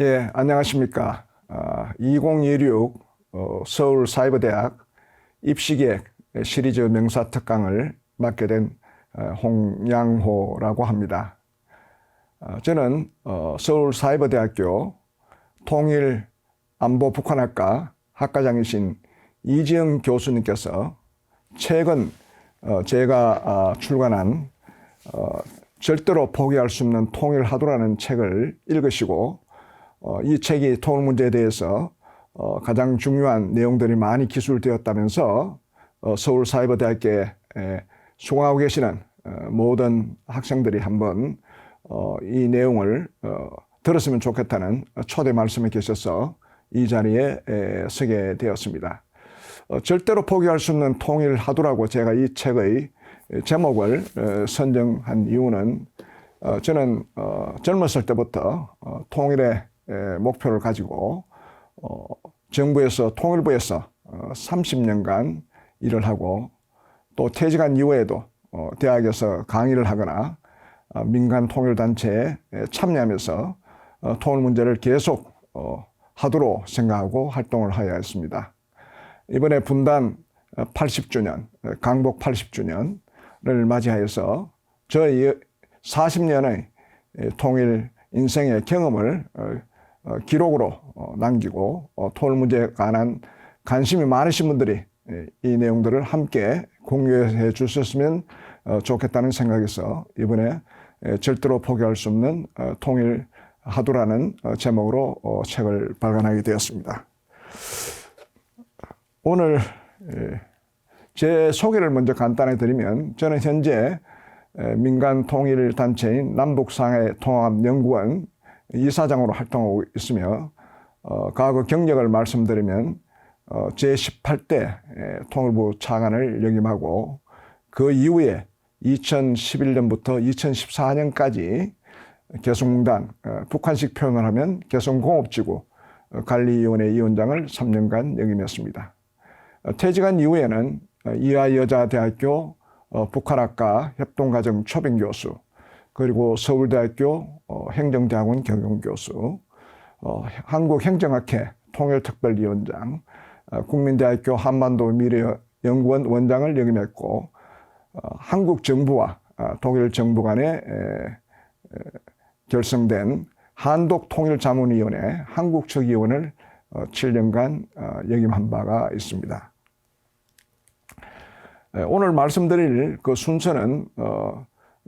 예, 안녕하십니까. 2026 서울사이버대학 입시계획 시리즈 명사특강을 맡게 된 홍양호라고 합니다. 저는 서울사이버대학교 통일안보북한학과 학과장이신 이지영 교수님께서 최근 제가 출간한 절대로 포기할 수 없는 통일하도라는 책을 읽으시고 이 책이 통일 문제에 대해서 가장 중요한 내용들이 많이 기술되었다면서 서울사이버대학교에 수강하고 계시는 모든 학생들이 한번 이 내용을 들었으면 좋겠다는 초대 말씀에 계셔서 이 자리에 서게 되었습니다. 절대로 포기할 수 없는 통일하도라고 제가 이 책의 제목을 선정한 이유는 저는 젊었을 때부터 통일의 목표를 가지고 정부에서 통일부에서 30년간 일을 하고 또 퇴직한 이후에도 대학에서 강의를 하거나 민간 통일단체에 참여하면서 통일 문제를 계속 하도록 생각하고 활동을 하여 했습니다. 이번에 분단 80주년, 강복 80주년을 맞이하여서 저의 40년의 통일 인생의 경험을 기록으로 남기고 통일 문제에 관한 관심이 많으신 분들이 이 내용들을 함께 공유해 주셨으면 좋겠다는 생각에서 이번에 절대로 포기할 수 없는 통일하도라는 제목으로 책을 발간하게 되었습니다. 오늘 제 소개를 먼저 간단히 드리면 저는 현재 민간 통일 단체인 남북상해통합연구원 이사장으로 활동하고 있으며 과거 경력을 말씀드리면 제18대 통일부 차관을 역임하고 그 이후에 2011년부터 2014년까지 개성공단, 북한식 표현을 하면 개성공업지구 관리위원회 위원장을 3년간 역임했습니다. 퇴직한 이후에는 이화여자대학교 북한학과 협동과정 초빙교수, 그리고 서울대학교 행정대학원 경영교수, 한국행정학회 통일특별위원장, 국민대학교 한반도미래연구원 원장을 역임했고 한국정부와 독일정부 간에 결성된 한독통일자문위원회 한국측위원을 7년간 역임한 바가 있습니다. 오늘 말씀드릴 그 순서는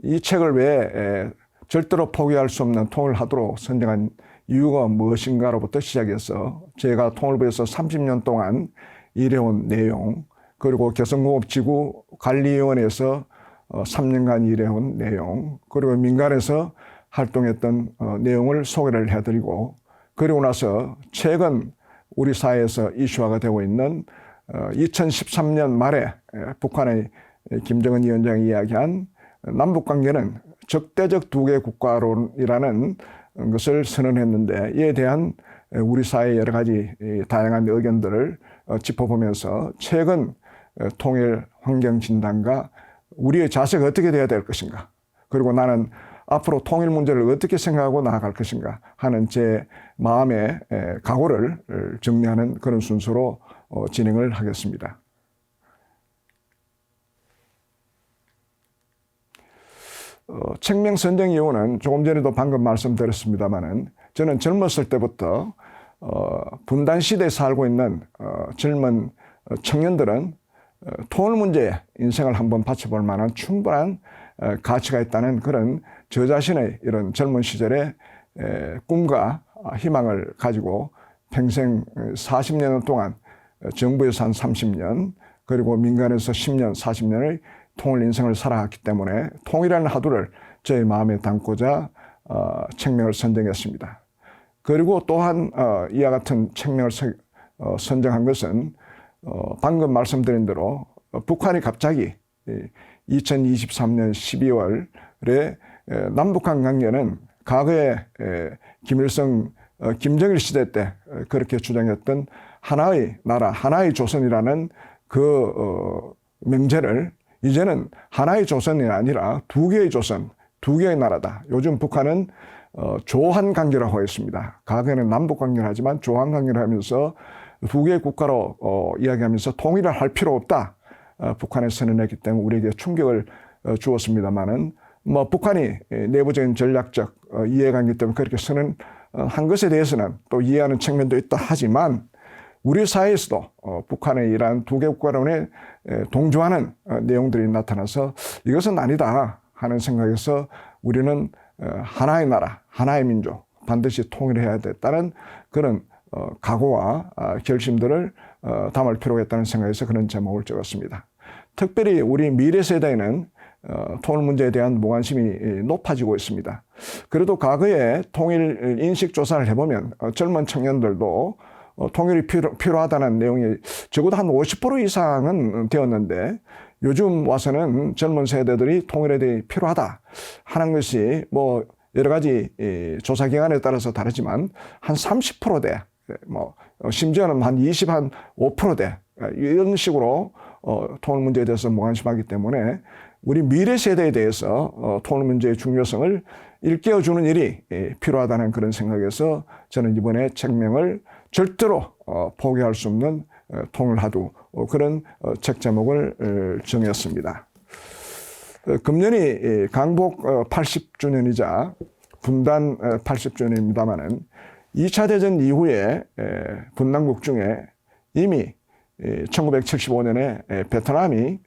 이 책을 왜 절대로 포기할 수 없는 통일하도록 선정한 이유가 무엇인가로부터 시작해서 제가 통일부에서 30년 동안 일해온 내용, 그리고 개성공업지구 관리위원회에서 3년간 일해온 내용, 그리고 민간에서 활동했던 내용을 소개를 해드리고, 그리고 나서 최근 우리 사회에서 이슈화가 되고 있는 2013년 말에 북한의 김정은 위원장이 이야기한 남북관계는 적대적 두개 국가론이라는 것을 선언했는데 이에 대한 우리 사회의 여러 가지 다양한 의견들을 짚어보면서 최근 통일 환경 진단과 우리의 자세가 어떻게 되어야 될 것인가, 그리고 나는 앞으로 통일 문제를 어떻게 생각하고 나아갈 것인가 하는 제 마음의 각오를 정리하는 그런 순서로 진행을 하겠습니다. 책명 선정 이유는 조금 전에도 방금 말씀드렸습니다만은 저는 젊었을 때부터 분단 시대에 살고 있는 젊은 청년들은 통일 문제에 인생을 한번 바쳐볼 만한 충분한 가치가 있다는 그런 저 자신의 이런 젊은 시절의 꿈과 희망을 가지고 평생 40년 동안 정부에서 한 30년, 그리고 민간에서 10년, 40년의 통일 인생을 살아왔기 때문에 통일이라는 하도를 저의 마음에 담고자 책명을 선정했습니다. 그리고 또한 이와 같은 책명을 선정한 것은 방금 말씀드린 대로 북한이 갑자기 2023년 12월에 남북한 관계는 과거에 김일성, 김정일 시대 때 그렇게 주장했던 하나의 나라, 하나의 조선이라는 그 명제를 이제는 하나의 조선이 아니라 두 개의 조선, 두 개의 나라다. 요즘 북한은 조한 관계라고 하였습니다. 과거에는 남북 관계를 하지만 조한 관계를 하면서 두 개의 국가로 이야기하면서 통일을 할 필요 없다. 북한에 선언했기 때문에 우리에게 충격을 주었습니다만은 뭐 북한이 내부적인 전략적 이해관계 때문에 그렇게 선언한 것에 대해서는 또 이해하는 측면도 있다 하지만 우리 사회에서도 북한의 이러한 두 개 국가론에 동조하는 내용들이 나타나서 이것은 아니다 하는 생각에서 우리는 하나의 나라, 하나의 민족 반드시 통일해야 됐다는 그런 각오와 결심들을 담을 필요가 있다는 생각에서 그런 제목을 적었습니다. 특별히 우리 미래 세대에는 통일 문제에 대한 무관심이 높아지고 있습니다. 그래도 과거에 통일 인식 조사를 해보면 젊은 청년들도 통일이 필요하다는 내용이 적어도 한 50% 이상은 되었는데 요즘 와서는 젊은 세대들이 통일에 대해 필요하다 하는 것이 뭐 여러 가지 조사 기관에 따라서 다르지만 한 30%대, 뭐 심지어는 한 25%대 이런 식으로 통일 문제에 대해서 무관심하기 때문에 우리 미래 세대에 대해서 통일 문제의 중요성을 일깨워주는 일이 필요하다는 그런 생각에서 저는 이번에 책명을 절대로 포기할 수 없는 통일하두 그런 책 제목을 정했습니다. 금년이 강복 80주년이자 분단 80주년입니다만은 2차 대전 이후에 분단국 중에 이미 1975년에 베트남이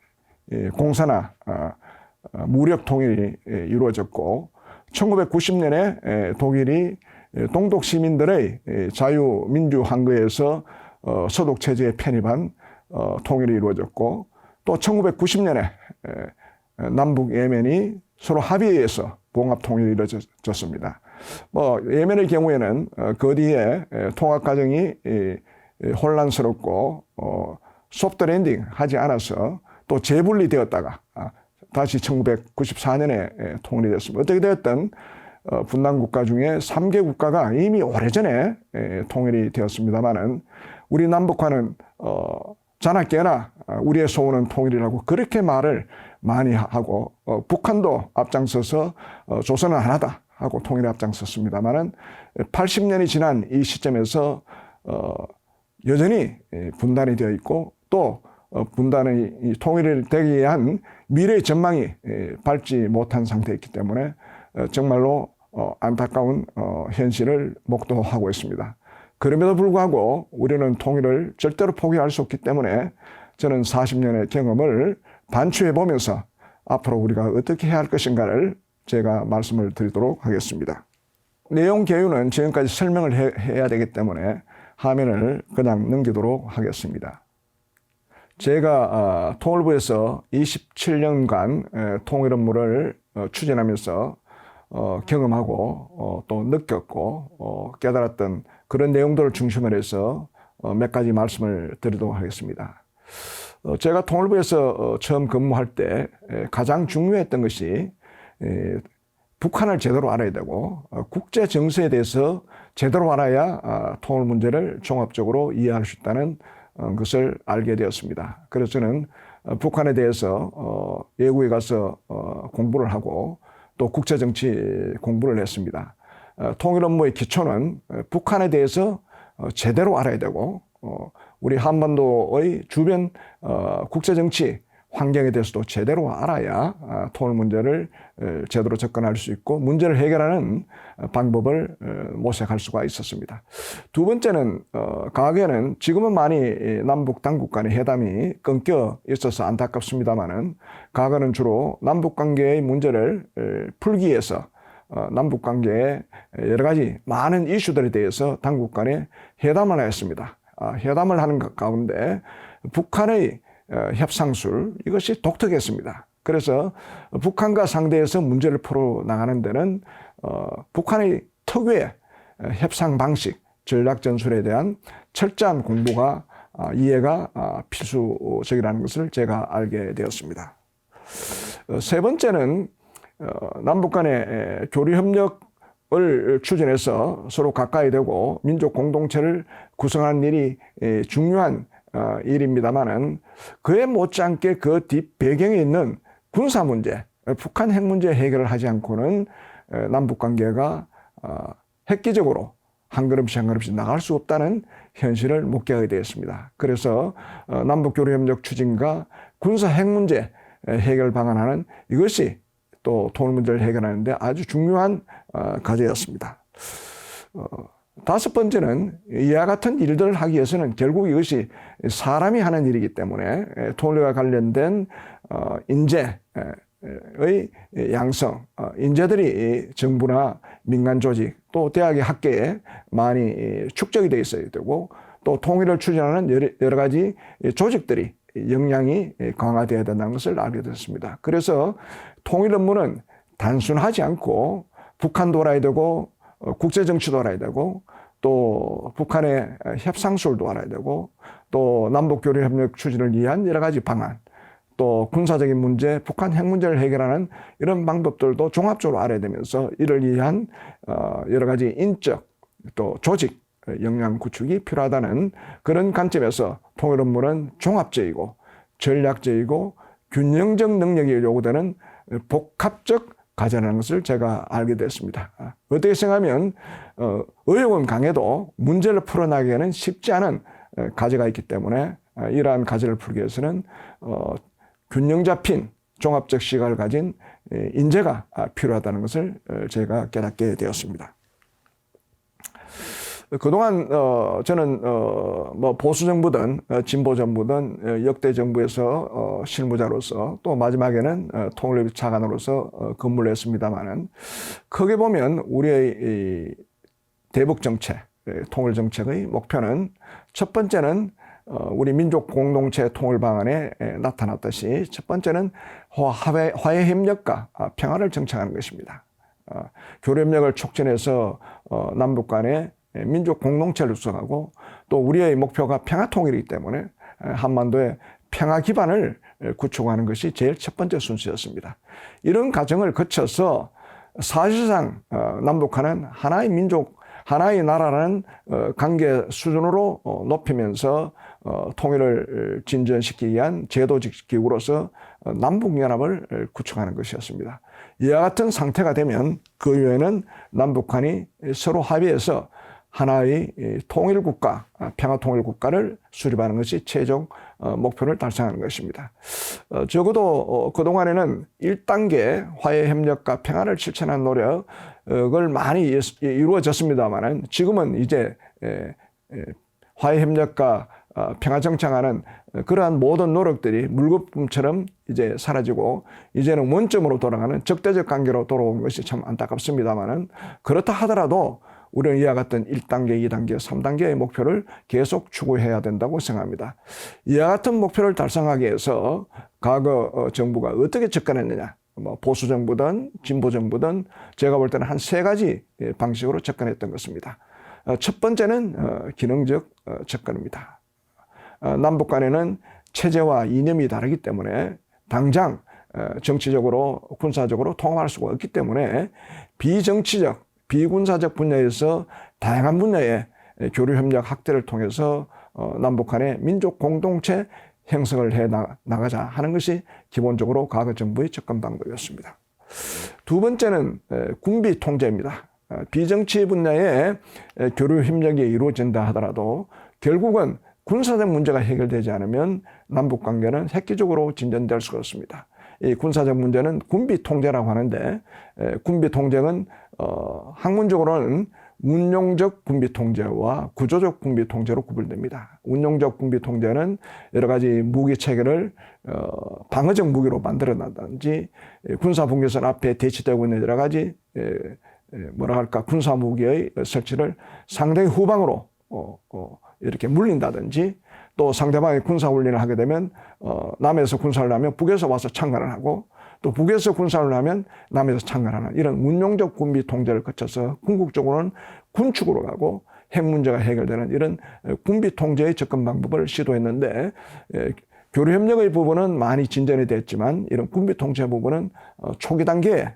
공산화 무력 통일이 이루어졌고 1990년에 독일이 동독 시민들의 자유민주항거에서 서독 체제에 편입한 통일이 이루어졌고 또 1990년에 남북 예멘이 서로 합의해서 봉합 통일이 이루어졌습니다. 뭐 예멘의 경우에는 그 뒤에 통합 과정이 혼란스럽고 소프트 랜딩 하지 않아서 또 재분리되었다가 다시 1994년에 통일이 됐습니다. 어떻게 되었든 분단 국가 중에 3개 국가가 이미 오래전에 통일이 되었습니다만은 우리 남북한은 자나 깨나 우리의 소원은 통일이라고 그렇게 말을 많이 하고 북한도 앞장서서 조선은 하나다 하고 통일에 앞장섰습니다만은 80년이 지난 이 시점에서 여전히 분단이 되어 있고 또 분단의 통일을 되기 위한 미래의 전망이 밝지 못한 상태이기 때문에 정말로 안타까운 현실을 목도하고 있습니다. 그럼에도 불구하고 우리는 통일을 절대로 포기할 수 없기 때문에 저는 40년의 경험을 반추해 보면서 앞으로 우리가 어떻게 해야 할 것인가를 제가 말씀을 드리도록 하겠습니다. 내용 개요는 지금까지 설명을 해야 되기 때문에 화면을 그냥 넘기도록 하겠습니다. 제가 통일부에서 27년간 통일 업무를 추진하면서 경험하고 또 느꼈고 깨달았던 그런 내용들을 중심으로 해서 몇 가지 말씀을 드리도록 하겠습니다. 제가 통일부에서 처음 근무할 때 가장 중요했던 것이 북한을 제대로 알아야 되고 국제 정세에 대해서 제대로 알아야 통일 문제를 종합적으로 이해할 수 있다는 것을 알게 되었습니다. 그래서 저는 북한에 대해서 외국에 가서 공부를 하고 또 국제정치 공부를 했습니다. 통일 업무의 기초는 북한에 대해서 제대로 알아야 되고 우리 한반도의 주변 국제정치 환경에 대해서도 제대로 알아야 통일 문제를 제대로 접근할 수 있고 문제를 해결하는 방법을 모색할 수가 있었습니다. 두 번째는 과거에는 지금은 많이 남북 당국 간의 회담이 끊겨 있어서 안타깝습니다만은 과거는 주로 남북 관계의 문제를 풀기 위해서 남북 관계의 여러 가지 많은 이슈들에 대해서 당국 간에 회담을 했습니다. 회담을 하는 가운데 북한의 협상술 이것이 독특했습니다. 그래서 북한과 상대해서 문제를 풀어 나가는 데는 북한의 특유의 협상 방식, 전략 전술에 대한 철저한 공부가 이해가 필수적이라는 것을 제가 알게 되었습니다. 세 번째는 남북 간의 교류 협력을 추진해서 서로 가까이 되고 민족 공동체를 구성하는 일이 중요한 일입니다만은 그에 못지않게 그 뒷 배경에 있는 군사 문제, 북한 핵 문제 해결을 하지 않고는 남북 관계가 획기적으로 한 걸음씩 한 걸음씩 나갈 수 없다는 현실을 목격하게 되었습니다. 그래서 남북교류협력 추진과 군사 핵 문제 해결 방안하는 이것이 또 통일 문제를 해결하는데 아주 중요한 과제였습니다. 다섯 번째는 이와 같은 일들을 하기 위해서는 결국 이것이 사람이 하는 일이기 때문에 통일과 관련된 인재의 양성, 인재들이 정부나 민간 조직 또 대학의 학계에 많이 축적이 되어 있어야 되고 또 통일을 추진하는 여러 가지 조직들이 역량이 강화되어야 된다는 것을 알게 됐습니다. 그래서 통일 업무는 단순하지 않고 북한도 알아야 되고 국제정치도 알아야 되고 또 북한의 협상술도 알아야 되고 또 남북교류협력 추진을 위한 여러 가지 방안 또 군사적인 문제, 북한 핵 문제를 해결하는 이런 방법들도 종합적으로 알아야 되면서 이를 위한 여러 가지 인적 또 조직 역량 구축이 필요하다는 그런 관점에서 통일 업무는 종합적이고 전략적이고 균형적 능력이 요구되는 복합적 과제라는 것을 제가 알게 됐습니다. 어떻게 생각하면 의욕은 강해도 문제를 풀어나가기에는 쉽지 않은 과제가 있기 때문에 이러한 과제를 풀기 위해서는 균형 잡힌 종합적 시각을 가진 인재가 필요하다는 것을 제가 깨닫게 되었습니다. 그동안 저는 뭐 보수 정부든 진보 정부든 역대 정부에서 실무자로서 또 마지막에는 통일부 차관으로서 근무를 했습니다만은 크게 보면 우리의 대북 정책, 통일 정책의 목표는 첫 번째는 우리 민족 공동체 통일 방안에 나타났듯이 첫 번째는 화해 협력과 평화를 정착하는 것입니다. 교류협력을 촉진해서 남북 간의 민족 공동체를 구성하고 또 우리의 목표가 평화통일이기 때문에 한반도의 평화 기반을 구축하는 것이 제일 첫 번째 순서였습니다. 이런 과정을 거쳐서 사실상 남북한은 하나의 민족, 하나의 나라라는 관계 수준으로 높이면서 통일을 진전시키기 위한 제도적 기구로서 남북연합을 구축하는 것이었습니다. 이와 같은 상태가 되면 그 이후에는 남북한이 서로 합의해서 하나의 통일국가, 평화통일국가를 수립하는 것이 최종 목표를 달성하는 것입니다. 적어도 그동안에는 1단계 화해협력과 평화를 실천하는 노력을 많이 이루어졌습니다만 지금은 이제 화해협력과 평화 정착하는 그러한 모든 노력들이 물거품처럼 이제 사라지고 이제는 원점으로 돌아가는 적대적 관계로 돌아온 것이 참 안타깝습니다만은 그렇다 하더라도 우리는 이와 같은 1단계, 2단계, 3단계의 목표를 계속 추구해야 된다고 생각합니다. 이와 같은 목표를 달성하기 위해서 과거 정부가 어떻게 접근했느냐, 뭐 보수 정부든 진보 정부든 제가 볼 때는 한 세 가지 방식으로 접근했던 것입니다. 첫 번째는 기능적 접근입니다. 남북 간에는 체제와 이념이 다르기 때문에 당장 정치적으로 군사적으로 통합할 수가 없기 때문에 비정치적 비군사적 분야에서 다양한 분야의 교류협력 확대를 통해서 남북 간의 민족 공동체 형성을 해 나가자 하는 것이 기본적으로 과거 정부의 접근 방법이었습니다. 두 번째는 군비 통제입니다. 비정치 분야의 교류협력이 이루어진다 하더라도 결국은 군사적 문제가 해결되지 않으면 남북 관계는 획기적으로 진전될 수가 없습니다. 이 군사적 문제는 군비 통제라고 하는데 군비 통제는 학문적으로는 운용적 군비 통제와 구조적 군비 통제로 구분됩니다. 운용적 군비 통제는 여러 가지 무기 체계를 방어적 무기로 만들어낸다든지 군사 분계선 앞에 대치되고 있는 여러 가지 뭐라 할까 군사 무기의 설치를 상대의 후방으로 이렇게 물린다든지 또 상대방이 군사훈련을 하게 되면 남에서 군사를 하면 북에서 와서 참관을 하고 또 북에서 군사를 하면 남에서 참관하는 이런 운용적 군비 통제를 거쳐서 궁극적으로는 군축으로 가고 핵 문제가 해결되는 이런 군비 통제의 접근 방법을 시도했는데 교류협력의 부분은 많이 진전이 됐지만 이런 군비 통제 부분은 초기 단계에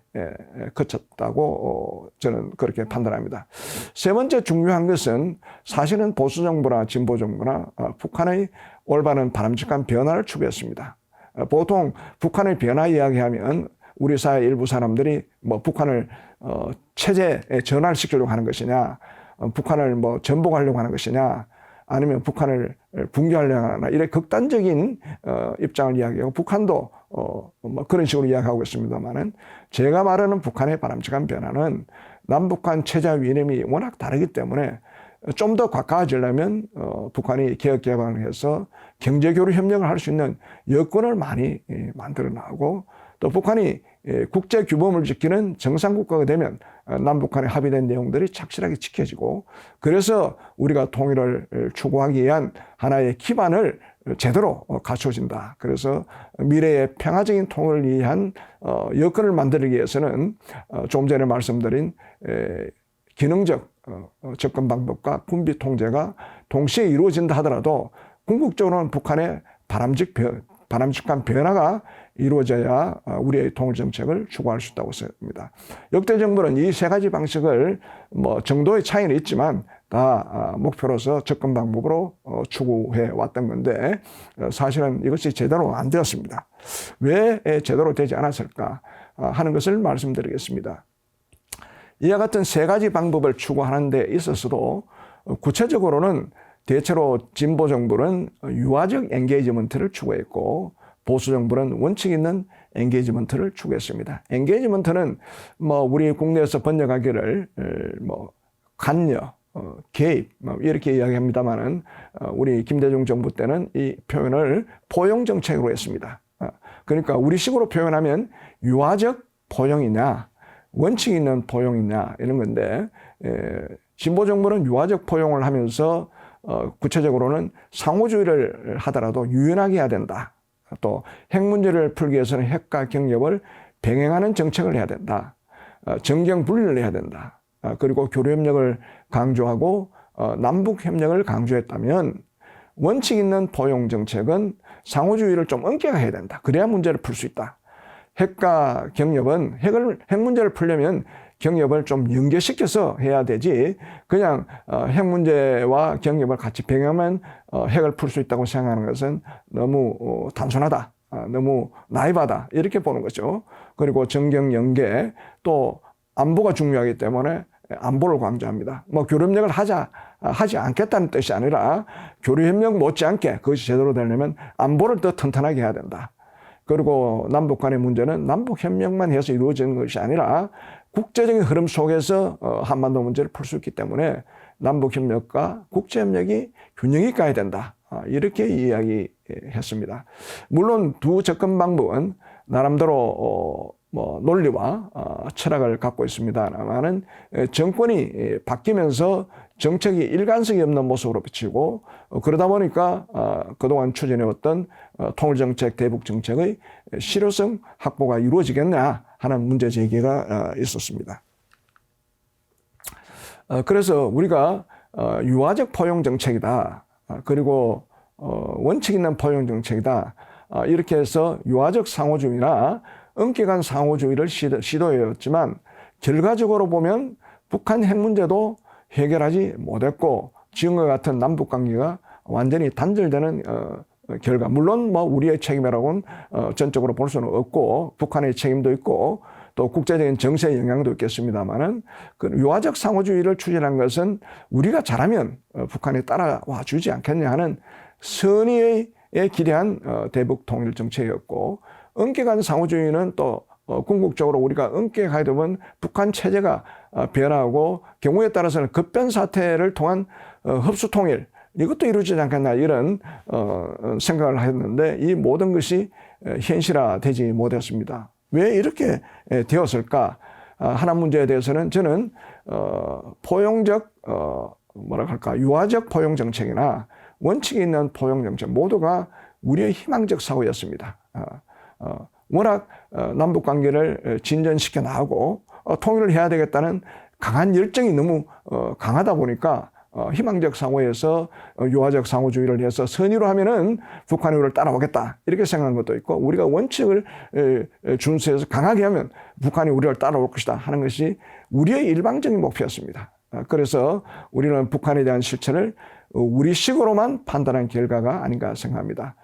거쳤다고 저는 그렇게 판단합니다. 세 번째 중요한 것은 사실은 보수 정부나 진보 정부나 북한의 올바른 바람직한 변화를 추구했습니다. 보통 북한의 변화 이야기하면 우리 사회 일부 사람들이 뭐 북한을 체제에 전환시키려고 하는 것이냐, 북한을 뭐 전복하려고 하는 것이냐, 아니면 북한을 붕괴하려고 하나, 이런 극단적인 입장을 이야기하고, 북한도 뭐 그런 식으로 이야기하고 있습니다만은, 제가 말하는 북한의 바람직한 변화는 남북한 체제와 이념이 워낙 다르기 때문에 좀 더 가까워지려면 북한이 개혁 개방을 해서 경제 교류 협력을 할 수 있는 여건을 많이 만들어 나가고, 또 북한이 국제 규범을 지키는 정상 국가가 되면 남북한에 합의된 내용들이 착실하게 지켜지고, 그래서 우리가 통일을 추구하기 위한 하나의 기반을 제대로 갖춰진다. 그래서 미래의 평화적인 통일을 위한 여건을 만들기 위해서는 조금 전에 말씀드린 기능적 접근 방법과 군비 통제가 동시에 이루어진다 하더라도 궁극적으로는 북한의 바람직한 변화가 이루어져야 우리의 통일 정책을 추구할 수 있다고 생각합니다. 역대 정부는 이 세 가지 방식을 뭐 정도의 차이는 있지만 다 목표로서 접근 방법으로 추구해 왔던 건데, 사실은 이것이 제대로 안 되었습니다. 왜 제대로 되지 않았을까 하는 것을 말씀드리겠습니다. 이와 같은 세 가지 방법을 추구하는 데 있어서도 구체적으로는 대체로 진보 정부는 유화적 엔게이지먼트를 추구했고, 보수 정부는 원칙 있는 엔게이지먼트를 추구했습니다. 엔게이지먼트는 뭐 우리 국내에서 번역하기를 뭐 관여, 개입 이렇게 이야기합니다만은, 우리 김대중 정부 때는 이 표현을 포용 정책으로 했습니다. 그러니까 우리식으로 표현하면 유화적 포용이냐, 원칙 있는 포용이냐 이런 건데, 진보 정부는 유화적 포용을 하면서 구체적으로는 상호주의를 하더라도 유연하게 해야 된다. 또 핵 문제를 풀기 위해서는 핵과 경협을 병행하는 정책을 해야 된다. 정경 분리를 해야 된다. 그리고 교류협력을 강조하고 남북협력을 강조했다면, 원칙 있는 포용 정책은 상호주의를 좀 엄격하게 해야 된다. 그래야 문제를 풀 수 있다. 핵과 경협은 핵 문제를 풀려면 경협을 좀 연계시켜서 해야 되지, 그냥 핵 문제와 경협을 같이 병행하면 핵을 풀 수 있다고 생각하는 것은 너무 단순하다, 너무 나이바다 이렇게 보는 거죠. 그리고 정경 연계, 또 안보가 중요하기 때문에 안보를 강조합니다. 뭐 교류협력을 하지 않겠다는 뜻이 아니라 교류협력 못지않게 그것이 제대로 되려면 안보를 더 튼튼하게 해야 된다. 그리고 남북 간의 문제는 남북협력만 해서 이루어지는 것이 아니라 국제적인 흐름 속에서 한반도 문제를 풀 수 있기 때문에 남북협력과 국제협력이 균형이 가야 된다. 이렇게 이야기했습니다. 물론 두 접근 방법은 나름대로 뭐 논리와 철학을 갖고 있습니다만은, 정권이 바뀌면서 정책이 일관성이 없는 모습으로 비치고, 그러다 보니까 그동안 추진해왔던 통일정책, 대북정책의 실효성 확보가 이루어지겠냐 하는 문제 제기가 있었습니다. 그래서 우리가 유화적 포용 정책이다, 그리고 원칙 있는 포용 정책이다, 이렇게 해서 유화적 상호주의나 엄격한 상호주의를 시도해왔지만, 결과적으로 보면 북한 핵 문제도 해결하지 못했고, 지금과 같은 남북관계가 완전히 단절되는 결과, 물론 뭐 우리의 책임이라고는 전적으로 볼 수는 없고, 북한의 책임도 있고 또 국제적인 정세의 영향도 있겠습니다만은, 그 유화적 상호주의를 추진한 것은 우리가 잘하면 북한이 따라와 주지 않겠냐 하는 선의에 기대한 대북 통일 정책이었고, 엄격한 상호주의는 또 궁극적으로 우리가 엄격하게 되면 북한 체제가 변화하고 경우에 따라서는 급변 사태를 통한 흡수 통일, 이것도 이루어지지 않겠나 이런 생각을 했는데, 이 모든 것이 현실화되지 못했습니다. 왜 이렇게 되었을까 하는 문제에 대해서는 저는 포용적 유화적 포용 정책이나 원칙이 있는 포용 정책 모두가 우리의 희망적 사고였습니다. 워낙 남북 관계를 진전시켜 나가고 통일을 해야 되겠다는 강한 열정이 너무 강하다 보니까 희망적 상호에서 유화적 상호주의를 해서 선의로 하면은 북한이 우리를 따라오겠다 이렇게 생각하는 것도 있고, 우리가 원칙을 준수해서 강하게 하면 북한이 우리를 따라올 것이다 하는 것이 우리의 일방적인 목표였습니다. 그래서 우리는 북한에 대한 실체를 우리식으로만 판단한 결과가 아닌가 생각합니다.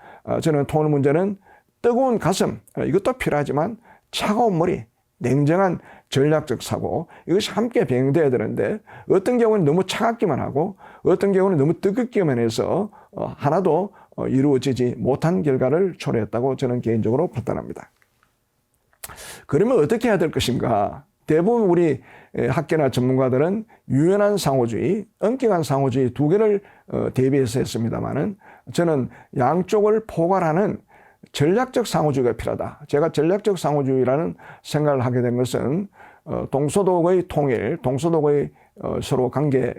저는 통일 문제는 뜨거운 가슴, 이것도 필요하지만 차가운 머리, 냉정한 전략적 사고, 이것이 함께 병행돼야 되는데 어떤 경우는 너무 차갑기만 하고 어떤 경우는 너무 뜨겁기만 해서 하나도 이루어지지 못한 결과를 초래했다고 저는 개인적으로 판단합니다. 그러면 어떻게 해야 될 것인가? 대부분 우리 학계나 전문가들은 유연한 상호주의, 엄격한 상호주의 두 개를 대비해서 했습니다만은 저는 양쪽을 포괄하는 전략적 상호주의가 필요하다. 제가 전략적 상호주의라는 생각을 하게 된 것은 동서독의 통일, 동서독의 서로 관계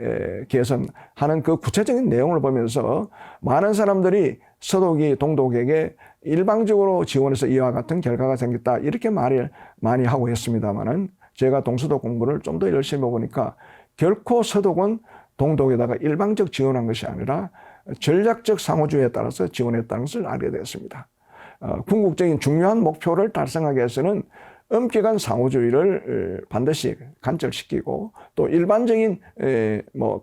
개선하는 그 구체적인 내용을 보면서 많은 사람들이 서독이 동독에게 일방적으로 지원해서 이와 같은 결과가 생겼다. 이렇게 말을 많이 하고 했습니다만은 제가 동서독 공부를 좀 더 열심히 해보니까 결코 서독은 동독에다가 일방적 지원한 것이 아니라 전략적 상호주의에 따라서 지원했다는 것을 알게 되었습니다. 궁극적인 중요한 목표를 달성하기 위해서는 엄격한 상호주의를 반드시 관철시키고 또 일반적인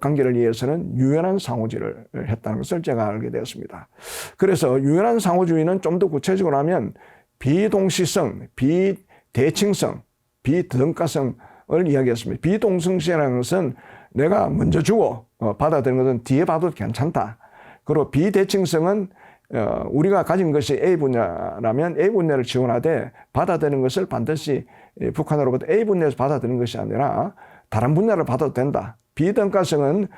관계를 위해서는 유연한 상호주의를 했다는 것을 제가 알게 되었습니다. 그래서 유연한 상호주의는 좀 더 구체적으로 하면 비동시성, 비대칭성, 비등가성을 이야기했습니다. 비동성시라는 것은 내가 먼저 주고 받아들이는 것은 뒤에 봐도 괜찮다. 그리고 비대칭성은 우리가 가진 것이 A 분야라면 A 분야를 지원하되 받아들이는 것을 반드시 북한으로부터 A 분야에서 받아들이는 것이 아니라 다른 분야를 받아도 된다. 비등가성은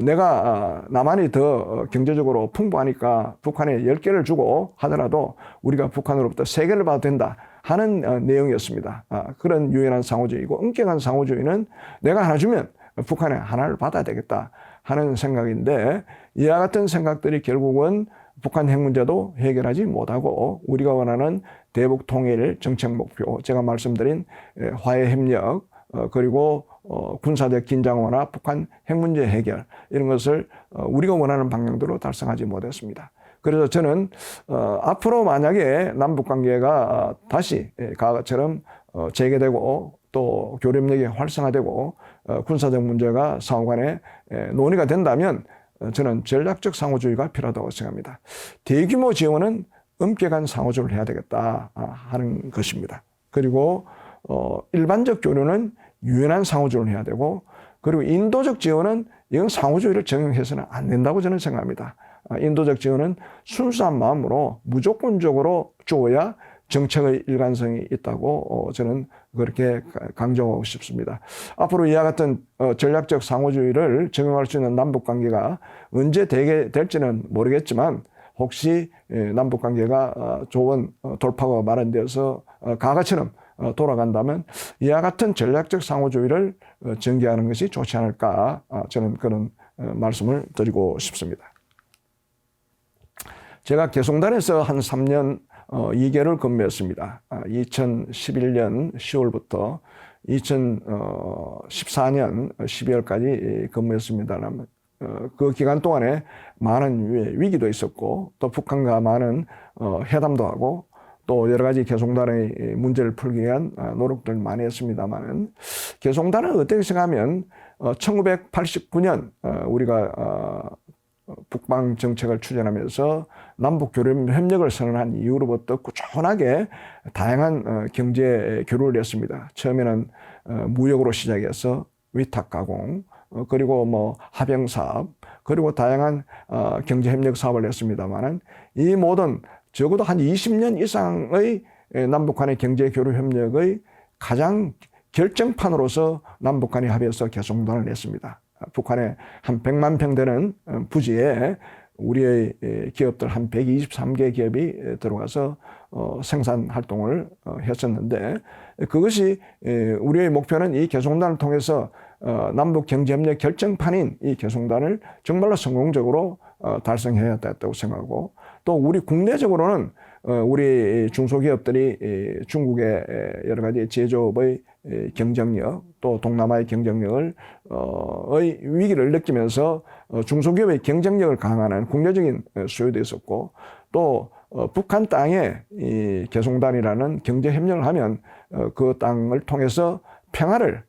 내가 남한이 더 경제적으로 풍부하니까 북한에 10개를 주고 하더라도 우리가 북한으로부터 3개를 받아도 된다 하는 내용이었습니다. 그런 유연한 상호주의이고 엄격한 상호주의는 내가 하나 주면 북한에 하나를 받아야 되겠다 하는 생각인데 이와 같은 생각들이 결국은 북한 핵 문제도 해결하지 못하고 우리가 원하는 대북 통일 정책 목표, 제가 말씀드린 화해 협력, 그리고 군사적 긴장 완화, 북한 핵 문제 해결 이런 것을 우리가 원하는 방향대로 달성하지 못했습니다. 그래서 저는 앞으로 만약에 남북 관계가 다시 과거처럼 재개되고 또 교류협력이 활성화되고 군사적 문제가 상호 간에 논의가 된다면 저는 전략적 상호주의가 필요하다고 생각합니다. 대규모 지원은 엄격한 상호주의를 해야 되겠다 하는 것입니다. 그리고 일반적 교류는 유연한 상호주의를 해야 되고 그리고 인도적 지원은 이건 상호주의를 적용해서는 안 된다고 저는 생각합니다. 인도적 지원은 순수한 마음으로 무조건적으로 주어야 정책의 일관성이 있다고 저는 그렇게 강조하고 싶습니다. 앞으로 이와 같은 전략적 상호주의를 적용할 수 있는 남북관계가 언제 되게 될지는 모르겠지만 혹시 남북관계가 좋은 돌파구가 마련되어서 과거처럼 돌아간다면 이와 같은 전략적 상호주의를 전개하는 것이 좋지 않을까 저는 그런 말씀을 드리고 싶습니다. 제가 개성단에서 한 3년 2개를 근무했습니다. 2011년 10월부터 2014년 12월까지 근무했습니다만 그 기간 동안에 많은 위기도 있었고 또 북한과 많은 회담도 하고 또 여러 가지 개성단의 문제를 풀기 위한 노력들을 많이 했습니다만 개성단은 어떻게 생각하면 1989년 우리가 북방 정책을 추진하면서 남북 교류 협력을 선언한 이후로부터 꾸준하게 다양한 경제 교류를 했습니다. 처음에는 무역으로 시작해서 위탁 가공, 그리고 합영 사업, 그리고 다양한 경제 협력 사업을 했습니다만은 이 모든 적어도 한 20년 이상의 남북 간의 경제 교류 협력의 가장 결정판으로서 남북 간의 합의해서 개성단을 냈습니다. 북한에 한 100만 평 되는 부지에 우리의 기업들 한 123개 기업이 들어가서 생산 활동을 했었는데 그것이 우리의 목표는 이 개성단을 통해서 남북 경제협력 결정판인 이 개성단을 정말로 성공적으로 달성해야 됐다고 생각하고 또 우리 국내적으로는 우리 중소기업들이 중국의 여러 가지 제조업의 경쟁력 또 동남아의 경쟁력을 위기를 느끼면서 중소기업의 경쟁력을 강화하는 국내적인 수요도 있었고 또 북한 땅에 이 개성단이라는 경제협력을 하면 그 땅을 통해서 평화를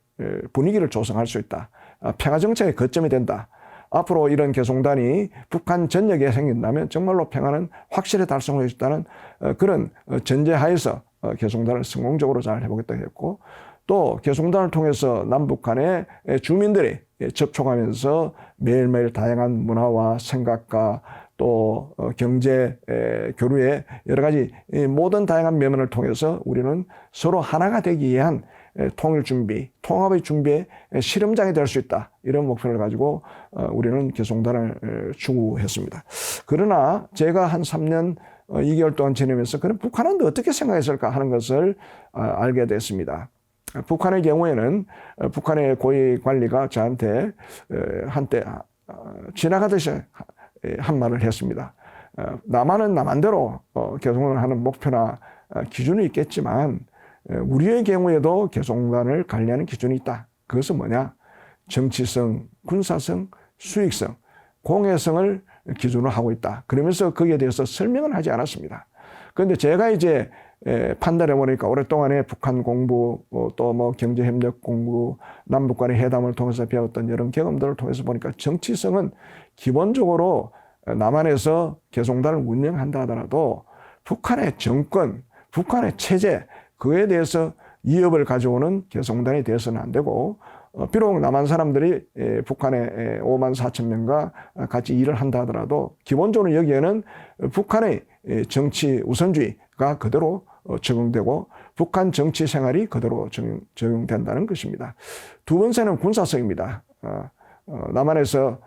분위기를 조성할 수 있다. 평화정책의 거점이 된다. 앞으로 이런 개성단이 북한 전역에 생긴다면 정말로 평화는 확실히 달성할 수 있다는 그런 전제하에서 개성단을 성공적으로 잘 해보겠다고 했고, 또 개성단을 통해서 남북 간의 주민들이 접촉하면서 매일매일 다양한 문화와 생각과 또 경제 교류의 여러 가지 모든 다양한 면면을 통해서 우리는 서로 하나가 되기 위한 통일 준비, 통합의 준비에 실험장이 될 수 있다. 이런 목표를 가지고 우리는 개성단을 추구했습니다. 그러나 제가 한 3년 2개월 동안 지내면서 그럼 북한은 어떻게 생각했을까 하는 것을 알게 됐습니다. 북한의 경우에는 북한의 고위 관리가 저한테 한때 지나가듯이 한 말을 했습니다. 남한은 남한대로 개성을 하는 목표나 기준이 있겠지만 우리의 경우에도 개성단을 관리하는 기준이 있다. 그것은 뭐냐? 정치성, 군사성, 수익성, 공해성을 기준으로 하고 있다. 그러면서 거기에 대해서 설명을 하지 않았습니다. 그런데 제가 이제 판단해 보니까 오랫동안에 북한 공부, 또 뭐 경제협력 공부, 남북 간의 회담을 통해서 배웠던 여러 경험들을 통해서 보니까 정치성은 기본적으로 남한에서 개성단을 운영한다 하더라도 북한의 정권, 북한의 체제, 그에 대해서 위협을 가져오는 개성단이 되어서는 안 되고, 비록 남한 사람들이 북한의 5만 4천 명과 같이 일을 한다 하더라도 기본적으로 여기에는 북한의 정치 우선주의가 그대로 적용되고 북한 정치 생활이 그대로 적용된다는 것입니다. 두 번째는 군사성입니다. 남한에서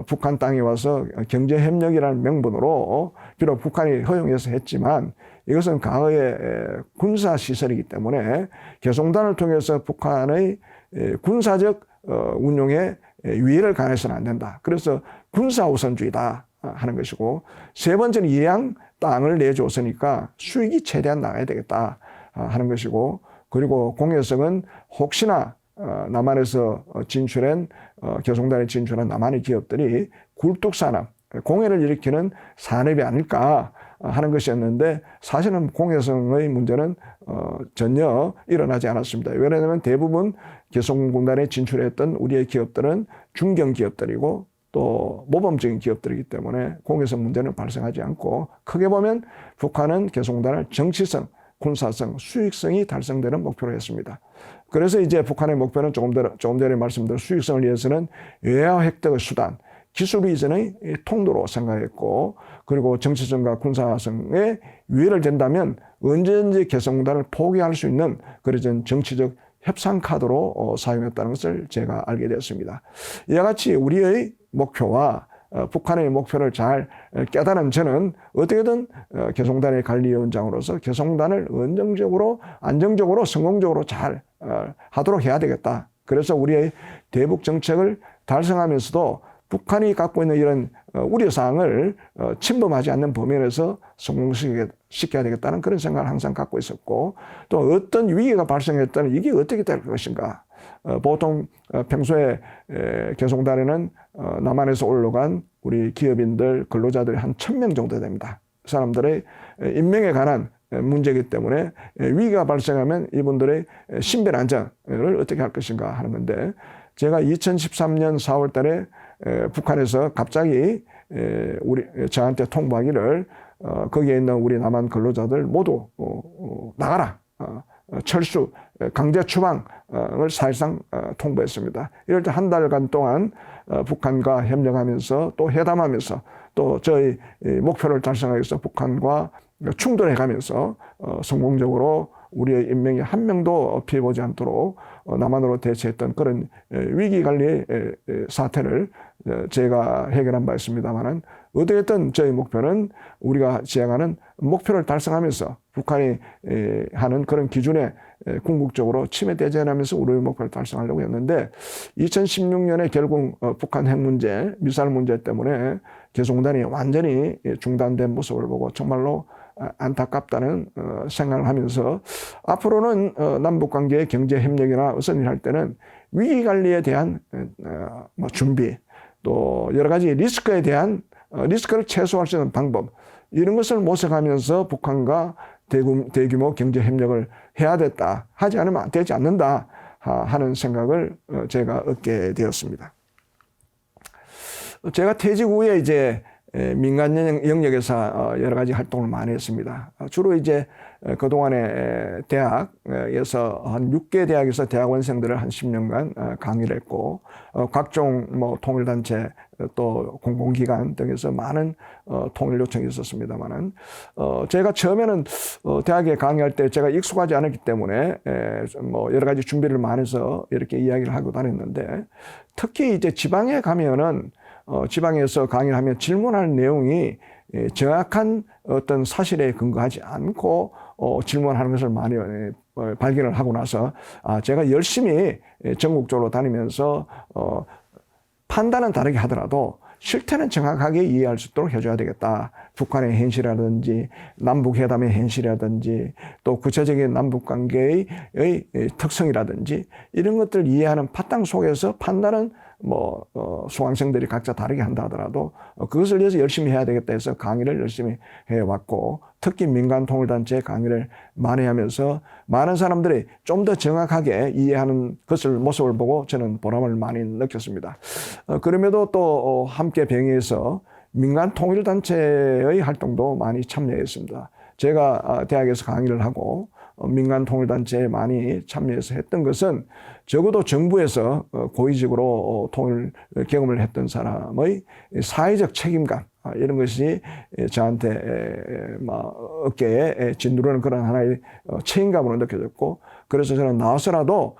북한 땅에 와서 경제협력이라는 명분으로 비록 북한이 허용해서 했지만 이것은 과거의 군사시설이기 때문에 개성단을 통해서 북한의 군사적 운용에 위해를 가해서는 안 된다. 그래서 군사우선주의다 하는 것이고, 세 번째는 이양 땅을 내줬으니까 수익이 최대한 나가야 되겠다 하는 것이고, 그리고 공여성은 혹시나 남한에서 진출한 개성단에 진출한 남한의 기업들이 굴뚝산업, 공해를 일으키는 산업이 아닐까 하는 것이었는데 사실은 공해성의 문제는 전혀 일어나지 않았습니다. 왜냐하면 대부분 개성군단에 진출했던 우리의 기업들은 중견 기업들이고 또 모범적인 기업들이기 때문에 공해성 문제는 발생하지 않고, 크게 보면 북한은 개성군단을 정치성, 군사성, 수익성이 달성되는 목표로 했습니다. 그래서 이제 북한의 목표는 조금 전에 말씀드린 수익성을 위해서는 외화 획득의 수단, 기술 이전의 통로로 생각했고, 그리고 정치성과 군사성에 위해를 된다면 언제든지 개성군단을 포기할 수 있는 그런 정치적 협상 카드로 사용했다는 것을 제가 알게 되었습니다. 이와 같이 우리의 목표와 북한의 목표를 잘 깨달은 저는 어떻게든 개성단의 관리위원장으로서 개성단을 안정적으로 성공적으로 잘 하도록 해야 되겠다. 그래서 우리의 대북 정책을 달성하면서도 북한이 갖고 있는 이런 우려사항을 침범하지 않는 범위에서 성공시켜야 되겠다는 그런 생각을 항상 갖고 있었고, 또 어떤 위기가 발생했다면 이게 어떻게 될 것인가. 보통 평소에 개성단에는 남한에서 올라간 우리 기업인들, 근로자들이 한 1,000명 정도 됩니다. 사람들의 인명에 관한 문제이기 때문에 위기가 발생하면 이분들의 신변 안전을 어떻게 할 것인가 하는 건데, 제가 2013년 4월 달에 북한에서 갑자기 저한테 통보하기를 거기에 있는 우리 남한 근로자들 모두 나가라, 철수, 강제 추방을 사실상 통보했습니다. 이럴 때 한 달간 동안 북한과 협력하면서 또 회담하면서 또 저희 목표를 달성하기 위해서 북한과 충돌해가면서 성공적으로 우리의 인명이 한 명도 피해보지 않도록 남한으로 대처했던 그런 위기관리 사태를 제가 해결한 바 있습니다만은, 어떻게든 저희 목표는 우리가 지향하는 목표를 달성하면서 북한이 하는 그런 기준에 궁극적으로 침해되지 않으면서 우리의 목표를 달성하려고 했는데, 2016년에 결국 북한 핵 문제, 미사일 문제 때문에 개성군단이 완전히 중단된 모습을 보고 정말로 안타깝다는 생각을 하면서, 앞으로는 남북관계의 경제협력이나 어떤 일 할 때는 위기관리에 대한 준비, 또 여러 가지 리스크에 대한 리스크를 최소화할 수 있는 방법, 이런 것을 모색하면서 북한과 대규모 경제협력을 해야 됐다, 하지 않으면 되지 않는다 하는 생각을 제가 얻게 되었습니다. 제가 퇴직 후에 이제 민간 영역에서 여러 가지 활동을 많이 했습니다. 주로 이제 그동안에 대학에서 한 6개 대학에서 대학원생들을 한 10년간 강의를 했고, 각종 뭐 통일단체 또 공공기관 등에서 많은 통일 요청이 있었습니다만은, 제가 처음에는 대학에 강의할 때 제가 익숙하지 않았기 때문에 뭐 여러 가지 준비를 많이 해서 이렇게 이야기를 하고 다녔는데, 특히 이제 지방에 가면은 지방에서 강의를 하면 질문하는 내용이 정확한 어떤 사실에 근거하지 않고 질문하는 것을 많이 발견을 하고 나서, 제가 열심히 전국적으로 다니면서 판단은 다르게 하더라도 실태는 정확하게 이해할 수 있도록 해줘야 되겠다. 북한의 현실이라든지 남북회담의 현실이라든지 또 구체적인 남북관계의 특성이라든지 이런 것들을 이해하는 바탕 속에서 판단은 뭐 수강생들이 각자 다르게 한다 하더라도 그것을 위해서 열심히 해야 되겠다 해서 강의를 열심히 해왔고, 특히 민간 통일단체 강의를 많이 하면서 많은 사람들이 좀 더 정확하게 이해하는 것을 모습을 보고 저는 보람을 많이 느꼈습니다. 그럼에도 또 함께 병행해서 민간 통일단체의 활동도 많이 참여했습니다. 제가 대학에서 강의를 하고 민간 통일단체에 많이 참여해서 했던 것은 적어도 정부에서 고위직으로 통일 경험을 했던 사람의 사회적 책임감, 이런 것이 저한테 어깨에 짓누르는 그런 하나의 책임감으로 느껴졌고, 그래서 저는 나와서라도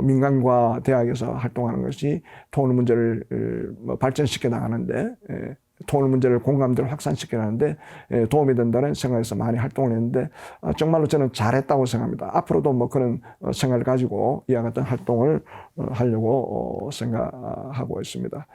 민간과 대학에서 활동하는 것이 통일 문제를 발전시켜 나가는데, 통일 문제를 공감대를 확산시켜 나가는데 도움이 된다는 생각에서 많이 활동을 했는데, 정말로 저는 잘했다고 생각합니다. 앞으로도 뭐 그런 생각을 가지고 이와 같은 활동을 하려고 생각하고 있습니다.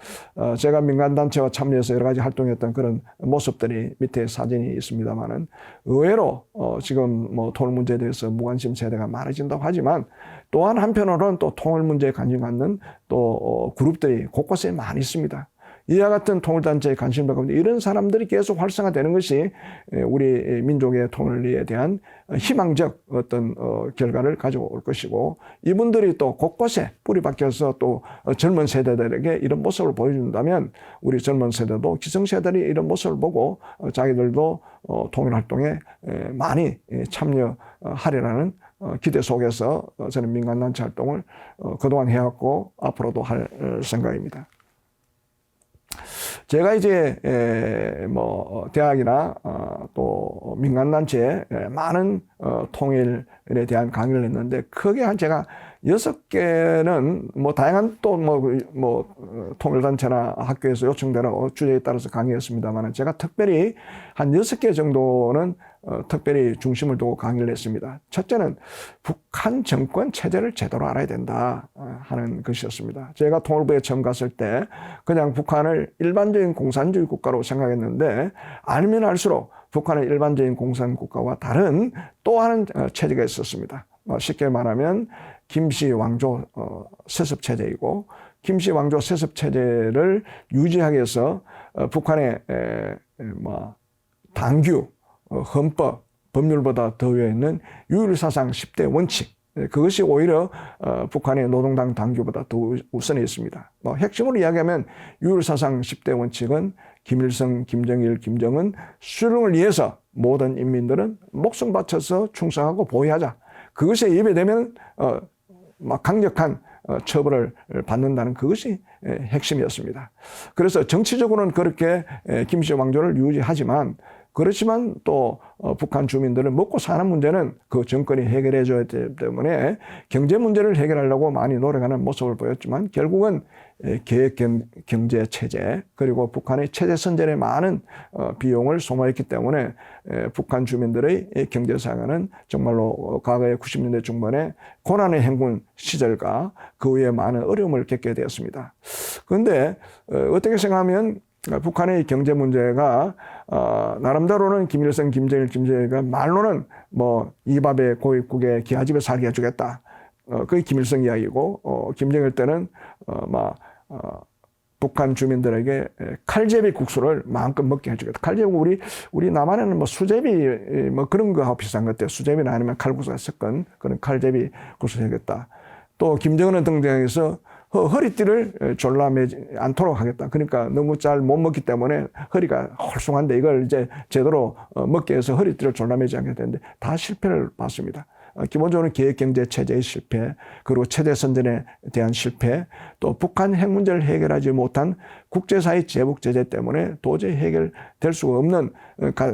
제가 민간단체와 참여해서 여러 가지 활동했던 그런 모습들이 밑에 사진이 있습니다만은, 의외로 지금 뭐 통일 문제에 대해서 무관심 세대가 많아진다고 하지만, 또한 한편으로는 또 통일 문제에 관심 갖는 또 그룹들이 곳곳에 많이 있습니다. 이와 같은 통일단체에 관심을 갖고 있는 이런 사람들이 계속 활성화되는 것이 우리 민족의 통일에 대한 희망적 어떤 결과를 가져올 것이고, 이분들이 또 곳곳에 뿌리 박혀서 또 젊은 세대들에게 이런 모습을 보여준다면 우리 젊은 세대도 기성세대들이 이런 모습을 보고 자기들도 통일활동에 많이 참여하리라는 기대 속에서 저는 민간단체 활동을 그동안 해왔고 앞으로도 할 생각입니다. 제가 이제 뭐 대학이나 또 민간단체에 많은 통일에 대한 강의를 했는데, 크게 한 제가 6개는 뭐 다양한 또 뭐 통일단체나 학교에서 요청되는 주제에 따라서 강의했습니다만, 제가 특별히 한 6개 정도는 특별히 중심을 두고 강의를 했습니다. 첫째는 북한 정권 체제를 제대로 알아야 된다 하는 것이었습니다. 제가 통일부에 처음 갔을 때 그냥 북한을 일반적인 공산주의 국가로 생각했는데, 알면 알수록 북한은 일반적인 공산국가와 다른 또 하나는 체제가 있었습니다. 쉽게 말하면 김씨 왕조 세습 체제이고, 김씨 왕조 세습 체제를 유지하기 위해서 북한의 당규, 헌법, 법률보다 더 위에 있는 유일사상 10대 원칙, 그것이 오히려 북한의 노동당 당규보다 더 우선에 있습니다. 핵심으로 이야기하면 유일사상 10대 원칙은 김일성, 김정일, 김정은 수령을 위해서 모든 인민들은 목숨 바쳐서 충성하고 보위하자. 그것에 예배되면 강력한 처벌을 받는다는 그것이 핵심이었습니다. 그래서 정치적으로는 그렇게 김씨 왕조를 유지하지만, 그렇지만 또 북한 주민들은 먹고 사는 문제는 그 정권이 해결해 줘야 되기 때문에 경제 문제를 해결하려고 많이 노력하는 모습을 보였지만, 결국은 계획 경제 체제, 그리고 북한의 체제 선전에 많은 비용을 소모했기 때문에 북한 주민들의 경제 사가는 정말로 과거의 90년대 중반에 고난의 행군 시절과 그 후에 많은 어려움을 겪게 되었습니다. 그런데 어떻게 생각하면 북한의 경제 문제가 나름대로는 김일성, 김정일, 김정일가 말로는 뭐 이밥에 고깃국에 기아집에 살게 해주겠다. 그게 김일성 이야기고, 김정일 때는 북한 주민들에게 칼제비 국수를 마음껏 먹게 해주겠다. 칼제비 우리 남한에는 뭐 수제비 뭐 그런 거하고 비슷한 것 같아요. 수제비나 아니면 칼국수가 섞은 그런 칼제비 국수를 해야겠다. 또 김정은은 등장해서 허리띠를 졸라매지 않도록 하겠다. 그러니까 너무 잘 못 먹기 때문에 허리가 홀숭한데 이걸 이제 제대로 먹기 위해서 허리띠를 졸라매지 않게 되는데 다 실패를 봤습니다. 기본적으로 계획경제체제의 실패, 그리고 체제선전에 대한 실패, 또 북한 핵 문제를 해결하지 못한 국제사회 제복제재 때문에 도저히 해결될 수가 없는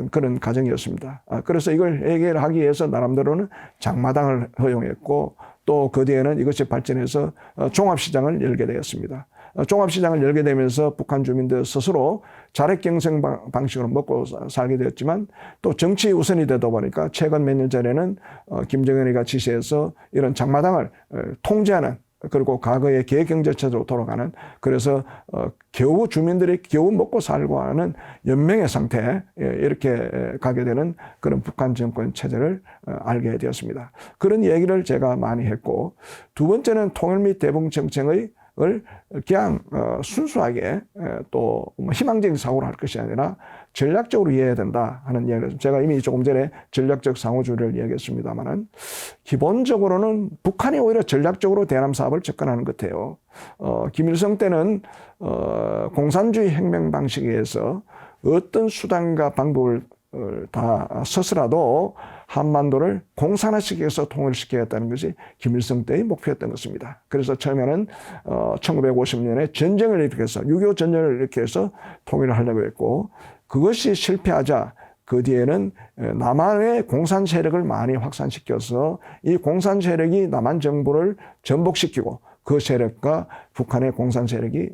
그런 과정이었습니다. 그래서 이걸 해결하기 위해서 나름대로는 장마당을 허용했고 또 그 뒤에는 이것이 발전해서 종합시장을 열게 되었습니다. 종합시장을 열게 되면서 북한 주민들 스스로 자력경생 방식으로 먹고 살게 되었지만 또 정치 우선이 되다 보니까 최근 몇 년 전에는 김정은이가 지시해서 이런 장마당을 통제하는 그리고 과거의 계획경제체제로 돌아가는 그래서 겨우 주민들이 겨우 먹고 살고 하는 연명의 상태에 이렇게 가게 되는 그런 북한 정권 체제를 알게 되었습니다. 그런 얘기를 제가 많이 했고 두 번째는 통일 및 대북 정책의 그냥 순수하게 또 희망적인 사고를 할 것이 아니라 전략적으로 이해해야 된다 하는 이야기를 제가 이미 조금 전에 전략적 상호주의를 이야기했습니다만은 기본적으로는 북한이 오히려 전략적으로 대남 사업을 접근하는 것 같아요. 김일성 때는 공산주의 혁명 방식에 의해서 어떤 수단과 방법을 다 써서라도 한반도를 공산화시켜서 통일시키겠다는 것이 김일성 때의 목표였던 것입니다. 그래서 처음에는 1950년에 전쟁을 일으켜서 6.25 전쟁을 일으켜서 통일을 하려고 했고 그것이 실패하자 그 뒤에는 남한의 공산 세력을 많이 확산시켜서 이 공산 세력이 남한 정부를 전복시키고 그 세력과 북한의 공산 세력이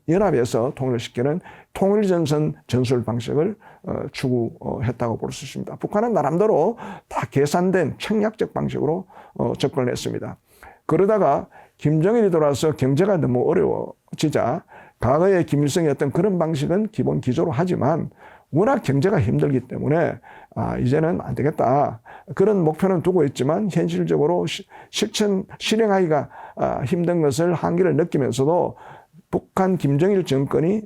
연합해서 통일시키는 통일전선 전술 방식을 추구했다고 볼 수 있습니다. 북한은 나름대로 다 계산된 청약적 방식으로 접근을 했습니다. 그러다가 김정일이 돌아와서 경제가 너무 어려워지자 과거에 김일성이 했던 그런 방식은 기본 기조로 하지만 워낙 경제가 힘들기 때문에 이제는 안 되겠다. 그런 목표는 두고 있지만 현실적으로 실행하기가 힘든 것을 한계를 느끼면서도 북한 김정일 정권이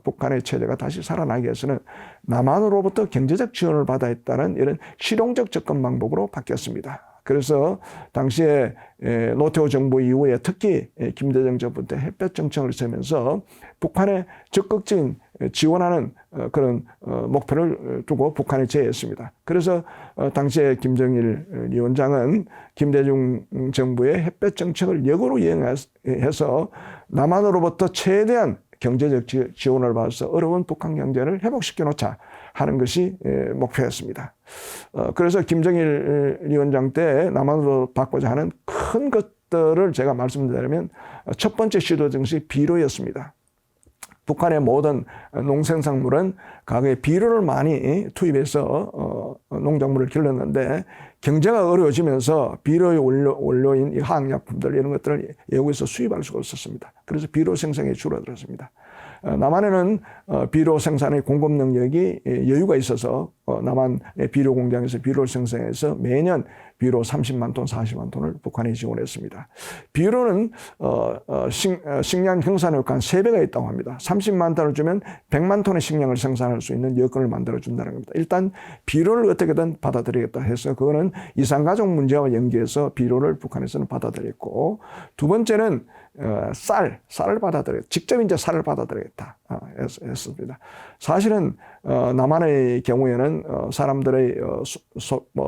북한의 체제가 다시 살아나기 위해서는 남한으로부터 경제적 지원을 받아야 했다는 이런 실용적 접근 방법으로 바뀌었습니다. 그래서 당시에 노태우 정부 이후에 특히 김대중 정부 때 햇볕 정책을 세우면서 북한에 적극적인 지원하는 그런 목표를 두고 북한에 제의했습니다. 그래서 당시에 김정일 위원장은 김대중 정부의 햇볕 정책을 역으로 이행해서 남한으로부터 최대한 경제적 지원을 받아서 어려운 북한 경제를 회복시켜 놓자 하는 것이 목표였습니다. 그래서 김정일 위원장 때 남한으로 받고자 하는 큰 것들을 제가 말씀드리면 첫 번째 시도 정책이 비료였습니다. 북한의 모든 농생산물은 과거에 비료를 많이 투입해서 농작물을 길렀는데 경제가 어려워지면서 비료의 원료인 화학약품들 이런 것들을 외국에서 수입할 수가 없었습니다. 그래서 비료 생산이 줄어들었습니다. 남한에는 비료 생산의 공급 능력이 여유가 있어서 남한의 비료 공장에서 비료를 생산해서 매년 비료 30만 톤, 40만 톤을 북한에 지원했습니다. 비료는 식량 경산 효과가 한 3배가 있다고 합니다. 30만 톤을 주면 100만 톤의 식량을 생산할 수 있는 여건을 만들어준다는 겁니다. 일단 비료를 어떻게든 받아들이겠다 해서 그거는 이산가족 문제와 연계해서 비료를 북한에서는 받아들였고 두 번째는 쌀을 받아들였다. 직접 이제 쌀을 받아들였다 했습니다. 사실은 남한의 경우에는 사람들의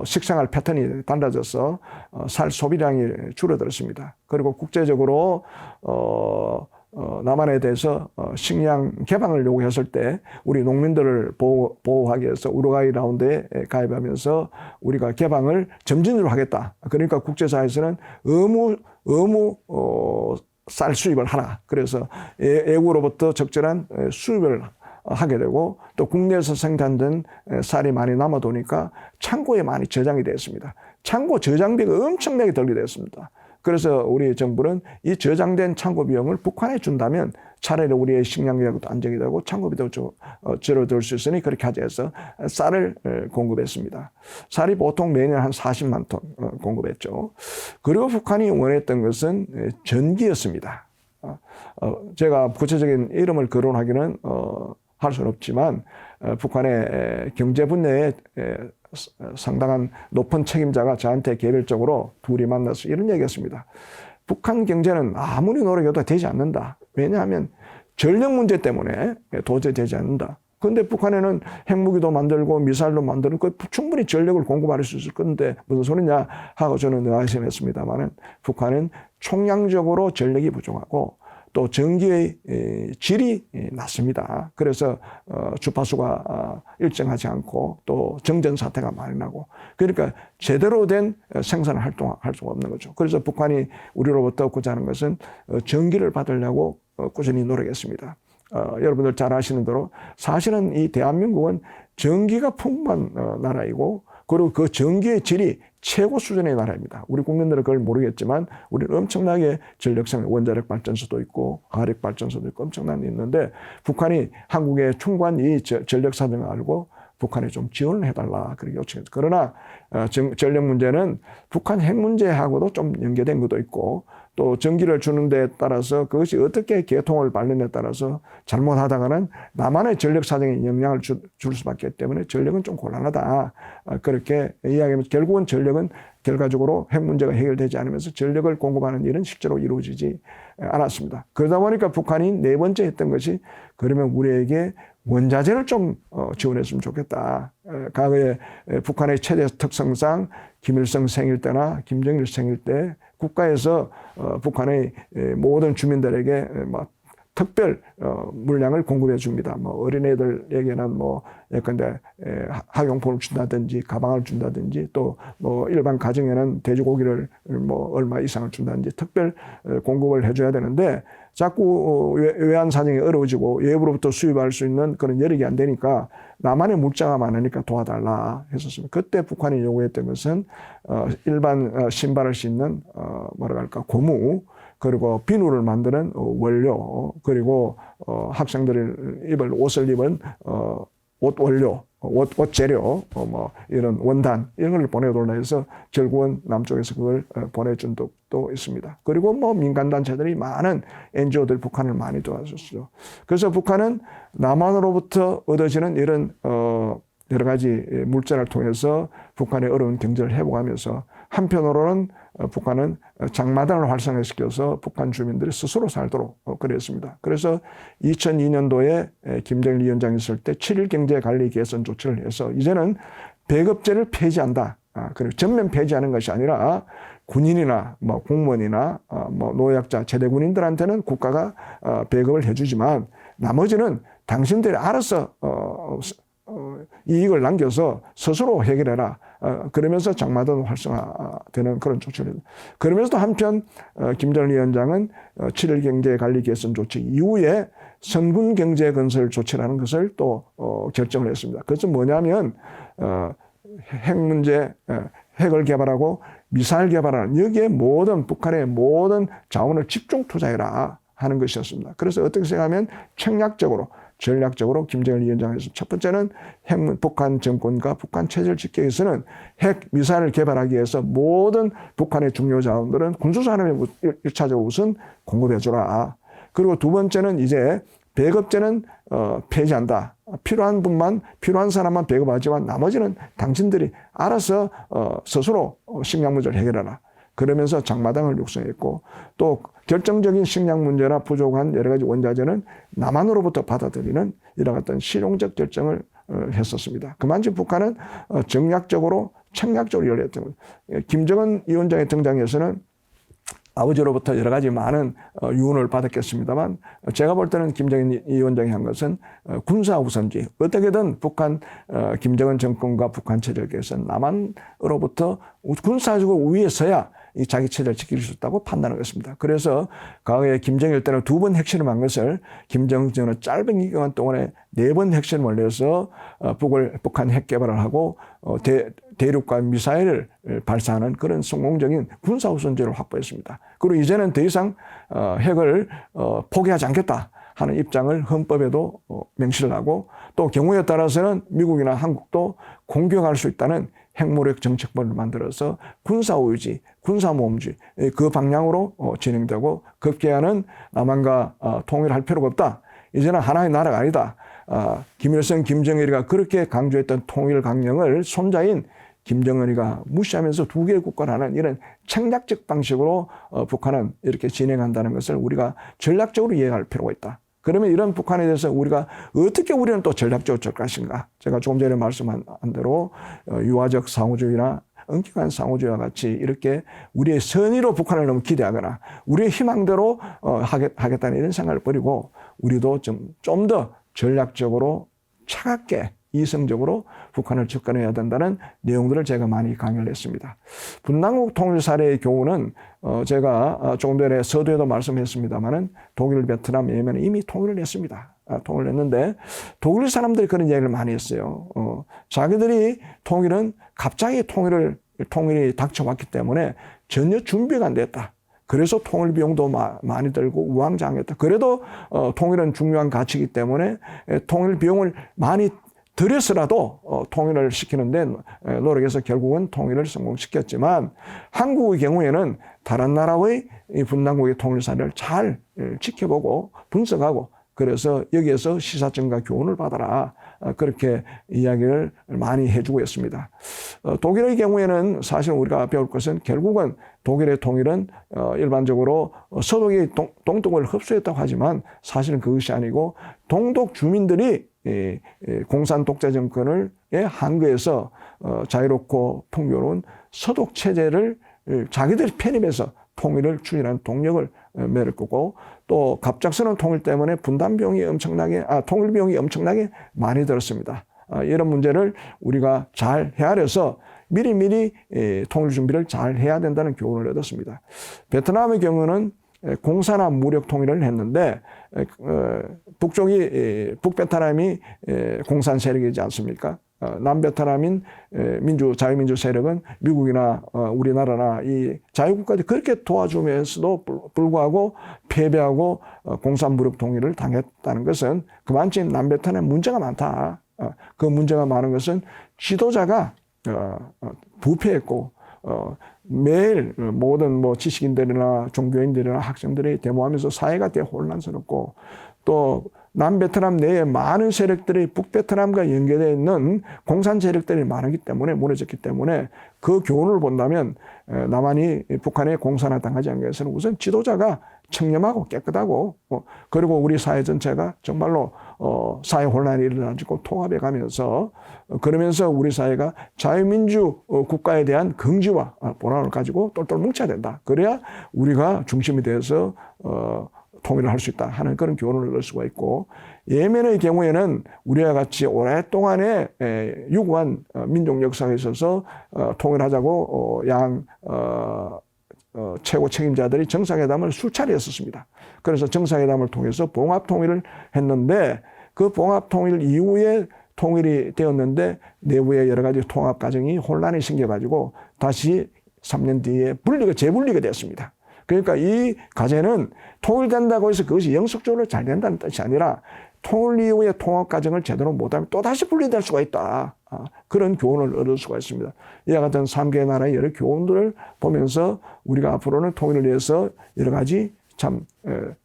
식생활 패턴이 달라져서 쌀 소비량이 줄어들었습니다. 그리고 국제적으로 남한에 대해서 식량 개방을 요구했을 때 우리 농민들을 보호하기 위해서 우루과이 라운드에 가입하면서 우리가 개방을 점진으로 하겠다. 그러니까 국제사회에서는 의무 쌀 수입을 하라. 그래서 외국으로부터 적절한 수입을 하게 되고 또 국내에서 생산된 쌀이 많이 남아도니까 창고에 많이 저장이 되었습니다. 창고 저장비가 엄청나게 들게 되었습니다. 그래서 우리 정부는 이 저장된 창고 비용을 북한에 준다면 차라리 우리의 식량 가격도 안정이 되고 창고비도 줄어들 수 있으니 그렇게 하자 해서 쌀을 공급했습니다. 쌀이 보통 매년 한 40만 톤 공급했죠. 그리고 북한이 원했던 것은 전기였습니다. 제가 구체적인 이름을 거론하기는 할 수는 없지만 북한의 경제 분야에 상당한 높은 책임자가 저한테 개별적으로 둘이 만나서 이런 얘기했습니다. 북한 경제는 아무리 노력해도 되지 않는다. 왜냐하면 전력 문제 때문에 도저히 되지 않는다. 그런데 북한에는 핵무기도 만들고 미사일도 만드는 충분히 전력을 공급할 수 있을 건데 무슨 소리냐 하고 저는 의아심했습니다만은 북한은 총량적으로 전력이 부족하고 또 전기의 질이 낮습니다. 그래서 주파수가 일정하지 않고 또 정전 사태가 많이 나고 그러니까 제대로 된 생산 활동을 할 수가 없는 거죠. 그래서 북한이 우리로부터 구하는 것은 전기를 받으려고 꾸준히 노력했습니다. 여러분들 잘 아시는 대로 사실은 이 대한민국은 전기가 풍부한 나라이고 그리고 그 전기의 질이 최고 수준의 나라입니다. 우리 국민들은 그걸 모르겠지만 우리는 엄청나게 전력성 원자력 발전소도 있고 화력 발전소도 있고 엄청난 게 있는데 북한이 한국에 충분한 이 전력 사정을 알고 북한에 좀 지원을 해달라 그렇게 요청했죠. 그러나 전력 문제는 북한 핵 문제하고도 좀 연계된 것도 있고 또 전기를 주는 데 따라서 그것이 어떻게 개통을 받느냐에 따라서 잘못하다가는 남한의 전력 사정에 영향을 줄 수밖에 없기 때문에 전력은 좀 곤란하다. 그렇게 이야기하면 결국은 전력은 결과적으로 핵 문제가 해결되지 않으면서 전력을 공급하는 일은 실제로 이루어지지 않았습니다. 그러다 보니까 북한이 네 번째 했던 것이 그러면 우리에게 원자재를 좀 지원했으면 좋겠다. 과거에 북한의 최대 특성상 김일성 생일 때나 김정일 생일 때 국가에서 북한의 모든 주민들에게 특별 물량을 공급해 줍니다. 어린애들에게는 예컨대 학용품을 준다든지 가방을 준다든지 또 일반 가정에는 돼지고기를 얼마 이상을 준다든지 특별 공급을 해줘야 되는데 자꾸 외환 사정이 어려워지고 외부로부터 수입할 수 있는 그런 여력이 안 되니까 남한에 물자가 많으니까 도와달라 했었습니다. 그때 북한이 요구했던 것은 일반 신발을 신는 고무 그리고 비누를 만드는 원료 그리고 학생들이 입을 옷을 입은 옷 원료 옷 재료 이런 원단 이런 걸 보내달라 해서 결국은 남쪽에서 그걸 보내준 적도 있습니다. 그리고 민간단체들이 많은 NGO들이 북한을 많이 도와줬죠. 그래서 북한은 남한으로부터 얻어지는 이런 여러 가지 물자를 통해서 북한의 어려운 경제를 회복하면서 한편으로는 북한은 장마당을 활성화시켜서 북한 주민들이 스스로 살도록 그랬습니다. 그래서 2002년도에 김정일 위원장이 있을 때 7.1 경제관리 개선 조치를 해서 이제는 배급제를 폐지한다. 그리고 전면 폐지하는 것이 아니라 군인이나 공무원이나 노약자 제대군인들한테는 국가가 배급을 해주지만 나머지는 당신들이 알아서 이익을 남겨서 스스로 해결해라. 그러면서 장마당 활성화되는 그런 조치를. 그러면서도 한편 김정일 위원장은 7.1 경제관리 개선 조치 이후에 선군 경제 건설 조치라는 것을 또 결정을 했습니다. 그것은 뭐냐면 핵 문제, 핵을 개발하고 미사일 개발하는 여기에 북한의 모든 자원을 집중 투자해라 하는 것이었습니다. 그래서 어떻게 생각하면 책략적으로 전략적으로 김정일 위원장에서 첫 번째는 북한 정권과 북한 체제를 지키기 위해서는 핵 미사일을 개발하기 위해서 모든 북한의 중요 자원들은 군수산업에 1차적으로 우선 공급해주라. 그리고 두 번째는 이제 배급제는 폐지한다. 필요한 사람만 배급하지만 나머지는 당신들이 알아서 스스로 식량 문제를 해결하라. 그러면서 장마당을 육성했고 또 결정적인 식량 문제나 부족한 여러 가지 원자재는 남한으로부터 받아들이는 이런 어떤 실용적 결정을 했었습니다. 그만큼 북한은 정략적으로 책략적으로 열렸던 거예요. 김정은 위원장의 등장에서는 아버지로부터 여러 가지 많은 유언을 받았겠습니다만 제가 볼 때는 김정은 위원장이 한 것은 군사 우선주의. 어떻게든 김정은 정권과 북한 체제에서 남한으로부터 군사적으로 우위에 서야 이 자기 체제를 지킬 수 있다고 판단한 것입니다. 그래서 과거에 김정일 때는 2번 핵실험한 것을 김정은은 짧은 기간 동안에 4번 핵실험을 내서 북한 핵 개발을 하고 대륙과 미사일을 발사하는 그런 성공적인 군사우선제를 확보했습니다. 그리고 이제는 더 이상 핵을 포기하지 않겠다 하는 입장을 헌법에도 명시를 하고 또 경우에 따라서는 미국이나 한국도 공격할 수 있다는 핵무력 정책법을 만들어서 군사우위주의, 군사모험주의 그 방향으로 진행되고 급기야는 남한과 통일할 필요가 없다. 이제는 하나의 나라가 아니다. 김일성, 김정일이가 그렇게 강조했던 통일 강령을 손자인 김정은이가 무시하면서 두 개의 국가를 하는 이런 책략적 방식으로 북한은 이렇게 진행한다는 것을 우리가 전략적으로 이해할 필요가 있다. 그러면 이런 북한에 대해서 우리가 어떻게 우리는 또 전략적으로 절 것인가. 제가 조금 전에 말씀한 대로 유화적 상호주의나 엄격한 상호주의와 같이 이렇게 우리의 선의로 북한을 너무 기대하거나 우리의 희망대로 하겠다는 이런 생각을 버리고 우리도 좀 더 전략적으로 차갑게 이성적으로 북한을 접근해야 된다는 내용들을 제가 많이 강의를 했습니다. 분단국 통일 사례의 경우는 제가 조금 전에 서두에도 말씀했습니다마는 독일, 베트남, 예멘은 이미 통일을 했습니다. 통일을 했는데 독일 사람들이 그런 이야기를 많이 했어요. 자기들이 통일은 갑자기 통일이 닥쳐왔기 때문에 전혀 준비가 안 됐다. 그래서 통일 비용도 많이 들고 우왕좌왕했다. 그래도 통일은 중요한 가치이기 때문에 통일 비용을 많이 들여서라도 통일을 시키는데 노력해서 결국은 통일을 성공시켰지만 한국의 경우에는 다른 나라의 분단국의 통일 사례를 잘 지켜보고 분석하고 그래서 여기에서 시사점과 교훈을 받아라. 그렇게 이야기를 많이 해주고 있습니다. 독일의 경우에는 사실 우리가 배울 것은 결국은 독일의 통일은 일반적으로 서독이 동독을 흡수했다고 하지만 사실은 그것이 아니고 동독 주민들이 공산 독재 정권을 한거에서 자유롭고 풍요로운 서독 체제를 자기들이 편입해서 통일을 추진하는 동력을 매를 거고 또 갑작스러운 통일 때문에 통일 비용이 엄청나게 많이 들었습니다. 이런 문제를 우리가 잘 헤아려서 미리미리 통일 준비를 잘 해야 된다는 교훈을 얻었습니다. 베트남의 경우는 공산화 무력 통일을 했는데 북베트남이 공산 세력이지 않습니까? 남베트남인 자유민주 세력은 미국이나 우리나라나 이 자유국가들이 그렇게 도와주면서도 불구하고 패배하고 공산 무력 통일을 당했다는 것은 그만큼 남베트남에 문제가 많다. 그 문제가 많은 것은 지도자가 부패했고 매일 모든 지식인들이나 종교인들이나 학생들이 데모하면서 사회가 되게 혼란스럽고 또 남베트남 내에 많은 세력들이 북베트남과 연계되어 있는 공산 세력들이 많기 때문에 무너졌기 때문에 그 교훈을 본다면 남한이 북한에 공산화 당하지 않기 위해서는 우선 지도자가 청렴하고 깨끗하고 그리고 우리 사회 전체가 정말로 사회 혼란이 일어나고 통합해 가면서 그러면서 우리 사회가 자유민주 국가에 대한 긍지와 본원을 가지고 똘똘 뭉쳐야 된다. 그래야 우리가 중심이 돼서 통일을 할 수 있다 하는 그런 교훈을 얻을 수가 있고 예멘의 경우에는 우리와 같이 오랫동안에 유구한 민족 역사에 있어서 통일하자고 최고 책임자들이 정상회담을 수차례 했었습니다. 그래서 정상회담을 통해서 봉합통일을 했는데 그 봉합통일 이후에 통일이 되었는데 내부의 여러 가지 통합 과정이 혼란이 생겨가지고 다시 3년 뒤에 재분리가 되었습니다. 그러니까 이 과제는 통일된다고 해서 그것이 영속적으로 잘 된다는 뜻이 아니라 통일 이후의 통합 과정을 제대로 못하면 또다시 분리될 수가 있다. 그런 교훈을 얻을 수가 있습니다. 이와 같은 3개의 나라의 여러 교훈들을 보면서 우리가 앞으로는 통일을 위해서 여러 가지 참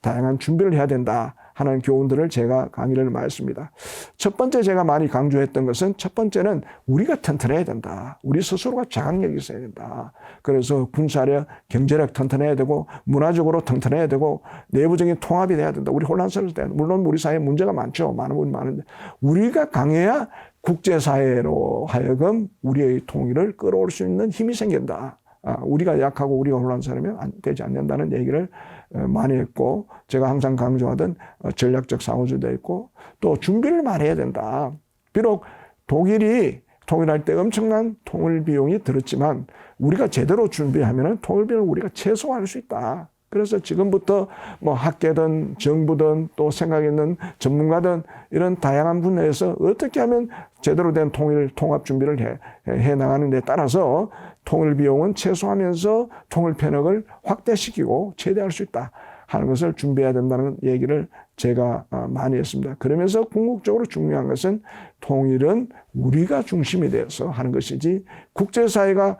다양한 준비를 해야 된다 하는 교훈들을 제가 강의를 많이 했습니다. 첫 번째 제가 많이 강조했던 것은 첫 번째는 우리가 튼튼해야 된다. 우리 스스로가 자각력이 있어야 된다. 그래서 군사력, 경제력 튼튼해야 되고 문화적으로 튼튼해야 되고 내부적인 통합이 돼야 된다. 우리 혼란스러울 때 물론 우리 사회에 문제가 많죠. 많은 분이 많은데 우리가 강해야 국제사회로 하여금 우리의 통일을 끌어올 수 있는 힘이 생긴다. 우리가 약하고 우리가 혼란스러우면 되지 않는다는 얘기를 많이 했고 제가 항상 강조하던 전략적 상호주의도 있고 또 준비를 많이 해야 된다. 비록 독일이 통일할 때 엄청난 통일 비용이 들었지만 우리가 제대로 준비하면 통일 비용을 우리가 최소화할 수 있다. 그래서 지금부터 학계든 정부든 또 생각 있는 전문가든 이런 다양한 분야에서 어떻게 하면 제대로 된 통합 준비를 해 나가는 데 따라서 통일 비용은 최소화하면서 통일 편역을 확대시키고 최대할 수 있다 하는 것을 준비해야 된다는 얘기를 제가 많이 했습니다. 그러면서 궁극적으로 중요한 것은 통일은 우리가 중심이 되어서 하는 것이지 국제사회가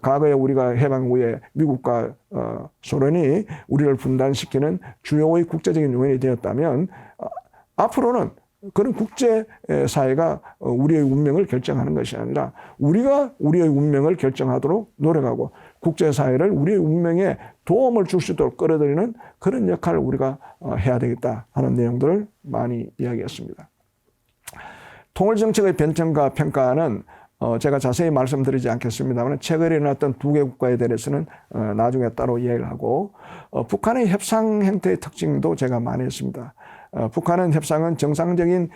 과거에 우리가 해방 후에 미국과 소련이 우리를 분단시키는 주요의 국제적인 요인이 되었다면 앞으로는 그런 국제사회가 우리의 운명을 결정하는 것이 아니라 우리가 우리의 운명을 결정하도록 노력하고 국제사회를 우리의 운명에 도움을 줄 수 있도록 끌어들이는 그런 역할을 우리가 해야 되겠다 하는 내용들을 많이 이야기했습니다. 통일정책의 변천과 평가는 제가 자세히 말씀드리지 않겠습니다만 최근에 일어났던 두 개 국가에 대해서는 나중에 따로 이야기를 하고 북한의 협상 형태의 특징도 제가 많이 했습니다. 북한은 협상은 정상적인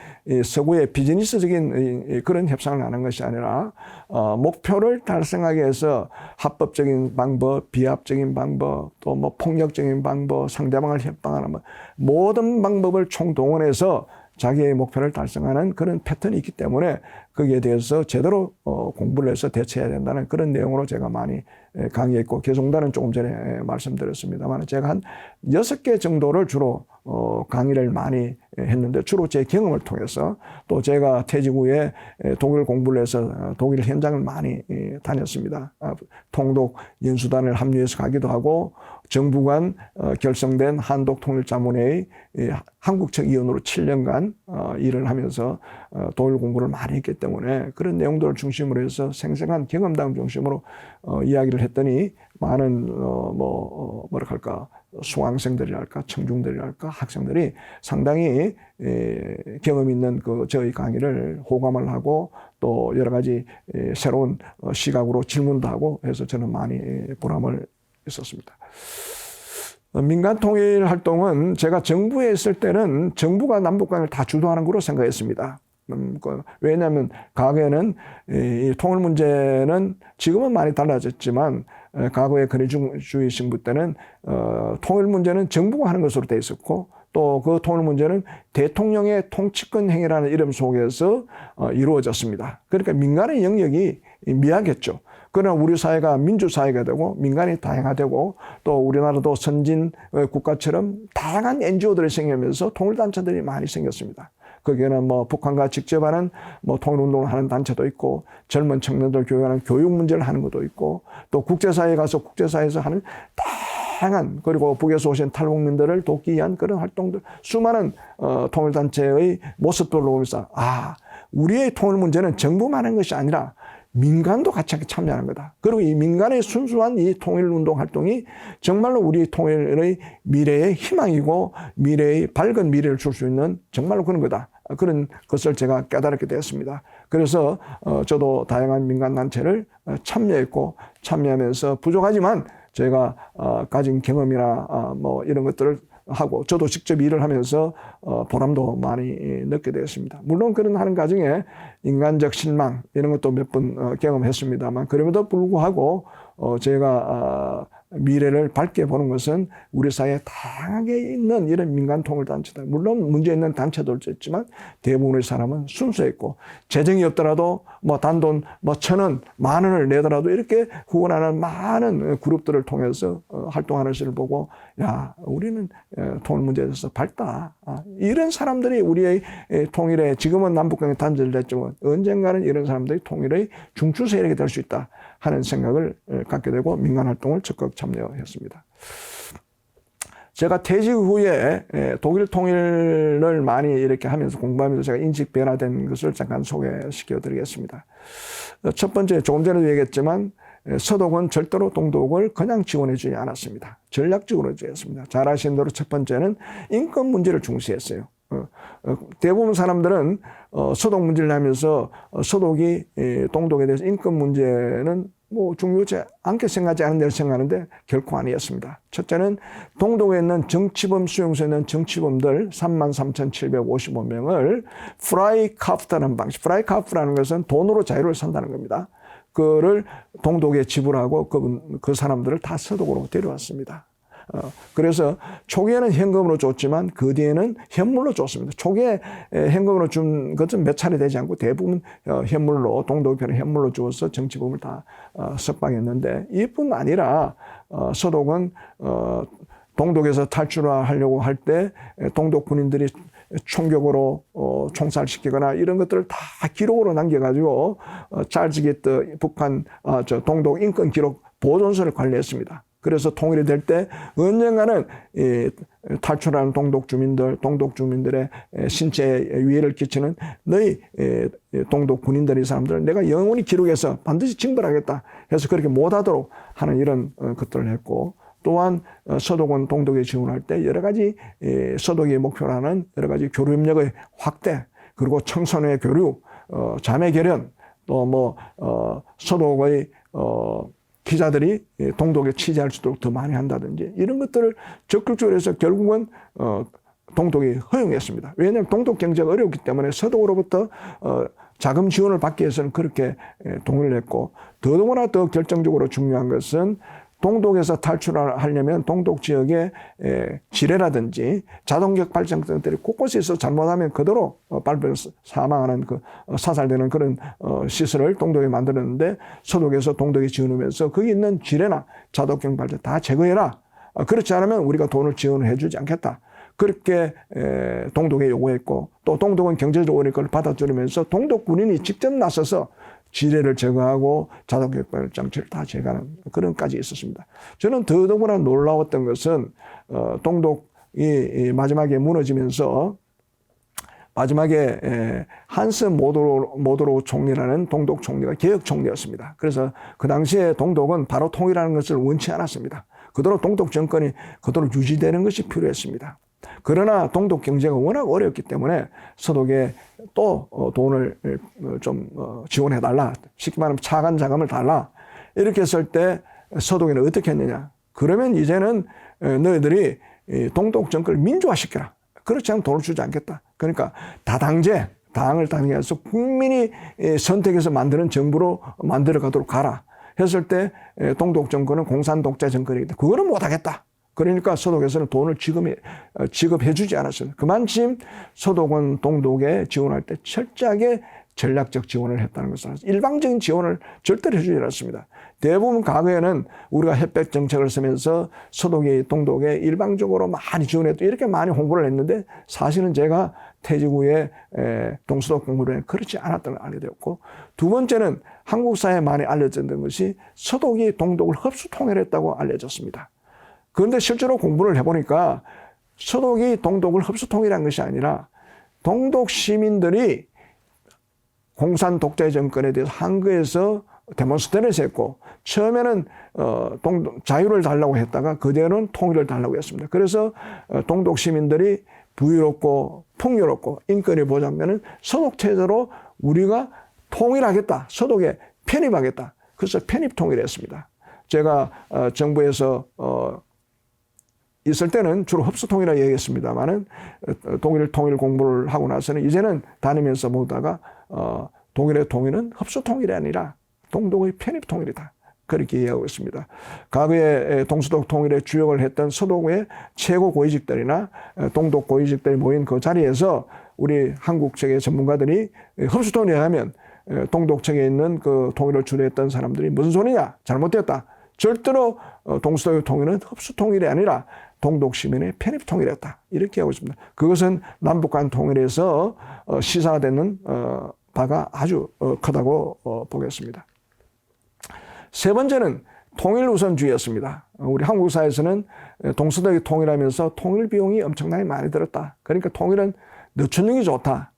서구의 비즈니스적인 그런 협상을 하는 것이 아니라 목표를 달성하기 위해서 합법적인 방법, 비합적인 방법, 또 뭐 폭력적인 방법, 상대방을 협박하는 모든 방법을 총동원해서 자기의 목표를 달성하는 그런 패턴이 있기 때문에 거기에 대해서 제대로 공부를 해서 대처해야 된다는 그런 내용으로 제가 많이 강의했고 개성단은 조금 전에 말씀드렸습니다만 제가 한 6개 정도를 주로 강의를 많이 했는데 주로 제 경험을 통해서 또 제가 퇴직 후에 독일 공부를 해서 독일 현장을 많이 다녔습니다. 통독 연수단을 합류해서 가기도 하고 정부 간 결성된 한독통일자문회의 한국측 위원으로 7년간 일을 하면서 독일 공부를 많이 했기 때문에 그런 내용들을 중심으로 해서 생생한 경험담 중심으로 이야기를 했더니 많은 뭐랄까 수강생들이랄까 청중들이랄까 학생들이 상당히 경험 있는 그 저희 강의를 호감을 하고 또 여러 가지 새로운 시각으로 질문도 하고 해서 저는 많이 보람을 있었습니다. 민간 통일 활동은 제가 정부에 있을 때는 정부가 남북관을 다 주도하는 거로 생각했습니다. 왜냐하면 과거에는 이 통일 문제는 지금은 많이 달라졌지만 과거의 권위주의 정부 때는 통일 문제는 정부가 하는 것으로 돼 있었고 또 그 통일 문제는 대통령의 통치권 행위라는 이름 속에서 이루어졌습니다. 그러니까 민간의 영역이 미약했죠. 그러나 우리 사회가 민주사회가 되고 민간이 다양화되고 또 우리나라도 선진 국가처럼 다양한 NGO들이 생기면서 통일단체들이 많이 생겼습니다. 거기에는 뭐 북한과 직접 하는 뭐 통일운동을 하는 단체도 있고 젊은 청년들 교육하는 교육 문제를 하는 것도 있고 또 국제사회에 가서 국제사회에서 하는 다양한 그리고 북에서 오신 탈북민들을 돕기 위한 그런 활동들 수많은 통일단체의 모습들을 보면서 우리의 통일 문제는 정부만 하는 것이 아니라 민간도 같이 참여하는 거다. 그리고 이 민간의 순수한 이 통일운동 활동이 정말로 우리 통일의 미래의 희망이고 미래의 밝은 미래를 줄 수 있는 정말로 그런 거다. 그런 것을 제가 깨달았게 되었습니다. 그래서 저도 다양한 민간단체를 참여하면서 부족하지만 제가 가진 경험이나 뭐 이런 것들을 하고 저도 직접 일을 하면서 보람도 많이 느끼게 되었습니다. 물론 그런 하는 과정에 인간적 실망 이런 것도 몇 번 경험했습니다만 그럼에도 불구하고 제가 미래를 밝게 보는 것은 우리 사회에 다양하게 있는 이런 민간 통일단체들 물론 문제 있는 단체들도 있지만 대부분의 사람은 순수했고 재정이 없더라도 뭐 단돈 뭐 1,000원, 10,000원을 내더라도 이렇게 후원하는 많은 그룹들을 통해서 활동하는 것을 보고 우리는 통일 문제에 대해서 밝다. 이런 사람들이 우리의 통일에 지금은 남북관계 단절이 됐지만 언젠가는 이런 사람들이 통일의 중추 세력이 될 수 있다 하는 생각을 갖게 되고 민간활동을 적극 참여했습니다. 제가 퇴직 후에 독일 통일을 많이 이렇게 하면서 공부하면서 제가 인식 변화된 것을 잠깐 소개시켜 드리겠습니다. 첫 번째, 조금 전에도 얘기했지만 서독은 절대로 동독을 그냥 지원해 주지 않았습니다. 전략적으로 지원했습니다. 잘 아시는 대로 첫 번째는 인권 문제를 중시했어요. 대부분 사람들은 서독 문제를 하면서 서독이 동독에 대해서 인권 문제는 뭐 중요하지 않게 생각하지 않은 대로 생각하는데 결코 아니었습니다. 첫째는 동독에 있는 정치범 수용소에 있는 정치범들 33,755명을 프라이카프트라는 방식, 프라이카프트라는 것은 돈으로 자유를 산다는 겁니다. 그를 동독에 지불하고 그 사람들을 다 서독으로 데려왔습니다. 그래서 초기에는 현금으로 줬지만 그 뒤에는 현물로 줬습니다. 초기에 현금으로 준 것은 몇 차례 되지 않고 대부분 현물로 동독편을 현물로 주어서 정치범을 다 석방했는데 이뿐 아니라 서독은 동독에서 탈출하려고 할 때 동독 군인들이 총격으로 총살시키거나 이런 것들을 다 기록으로 남겨가지고 찰즈 게트 북한 동독 인권 기록 보존서를 관리했습니다. 그래서 통일이 될 때 언젠가는 탈출하는 동독 주민들의 신체에 위해를 끼치는 너희 동독 군인들이 사람들을 내가 영원히 기록해서 반드시 징벌하겠다 해서 그렇게 못하도록 하는 이런 것들을 했고, 또한 서독은 동독에 지원할 때 여러 가지 서독이 목표로 하는 여러 가지 교류 협력의 확대, 그리고 청소년의 교류, 자매 결연, 또 서독의 기자들이 동독에 취재할 수 있도록 더 많이 한다든지 이런 것들을 적극적으로 해서 결국은 동독이 허용했습니다. 왜냐하면 동독 경제가 어렵기 때문에 서독으로부터 자금 지원을 받기 위해서는 그렇게 동의를 했고, 더더구나 더 결정적으로 중요한 것은 동독에서 탈출하려면 동독 지역의 지뢰라든지 자동격 발전들이 곳곳에서 잘못하면 그대로 밟혀서 사망하는 사살되는 그런 시설을 동독에 만들었는데, 서독에서 동독에 지원하면서 거기 있는 지뢰나 자동격 발전 다 제거해라. 그렇지 않으면 우리가 돈을 지원을 해주지 않겠다. 그렇게 동독에 요구했고, 또 동독은 경제적으로 그걸 받아들이면서 동독 군인이 직접 나서서 지뢰를 제거하고 자동격 장치를 다 제거하는 그런 까지 있었습니다. 저는 더더구나 놀라웠던 것은 동독이 마지막에 무너지면서 마지막에 한스 모도로 총리라는 동독 총리가 개혁 총리였습니다. 그래서 그 당시에 동독은 바로 통일하는 것을 원치 않았습니다. 그대로 동독 정권이 그대로 유지되는 것이 필요했습니다. 그러나 동독 경제가 워낙 어렵기 때문에 서독에 또 돈을 좀 지원해달라, 쉽게 말하면 차관 자금을 달라, 이렇게 했을 때 서독에는 어떻게 했느냐. 그러면 이제는 너희들이 동독 정권을 민주화시켜라. 그렇지 않으면 돈을 주지 않겠다. 그러니까 다당제, 당을 당해서 국민이 선택해서 만드는 정부로 만들어 가도록 가라 했을 때 동독 정권은 공산 독재 정권이기 때문에 그거는 못하겠다. 그러니까 서독에서는 돈을 지급해 주지 않았어요. 그만큼 서독은 동독에 지원할 때 철저하게 전략적 지원을 했다는 것을, 일방적인 지원을 절대로 해주지 않았습니다. 대부분 과거에는 우리가 햇볕 정책을 쓰면서 서독이 동독에 일방적으로 많이 지원했고 이렇게 많이 홍보를 했는데, 사실은 제가 퇴직 후에 동서독 공부를 그렇지 않았다는 걸 알게 되었고, 두 번째는 한국 사회에 많이 알려졌던 것이 서독이 동독을 흡수 통일했다고 알려졌습니다. 그런데 실제로 공부를 해보니까 서독이 동독을 흡수 통일한 것이 아니라 동독 시민들이 공산 독재 정권에 대해서 한국에서 데몬스트레이션을 했고, 처음에는 자유를 달라고 했다가 그대로는 통일을 달라고 했습니다. 그래서 동독 시민들이 부유롭고 풍요롭고 인권이 보장되는 서독 체제로 우리가 통일하겠다, 서독에 편입하겠다. 그래서 편입 통일을 했습니다. 제가 정부에서 있을 때는 주로 흡수통일이라고 얘기했습니다만은 통일 공부를 하고 나서는 이제는 다니면서 보다가 동일의 통일은 흡수통일이 아니라 동독의 편입통일이다. 그렇게 이해하고 있습니다. 과거에 동서독 통일에 주역을 했던 서독의 최고 고위직들이나 동독 고위직들이 모인 그 자리에서 우리 한국 측의 전문가들이 흡수통일을 하면 동독 측에 있는 그 통일을 주도했던 사람들이 무슨 소리냐, 잘못됐다. 절대로 동서독의 통일은 흡수통일이 아니라 동독 시민의 편입통일이었다. 이렇게 하고 있습니다. 그것은 남북 간 통일에서 시사되는 바가 아주 크다고 보겠습니다. 세 번째는 통일 우선주의였습니다. 우리 한국 사회에서는 동서독이 통일하면서 통일 비용이 엄청나게 많이 들었다. 그러니까 통일은 늦추는 게 좋다.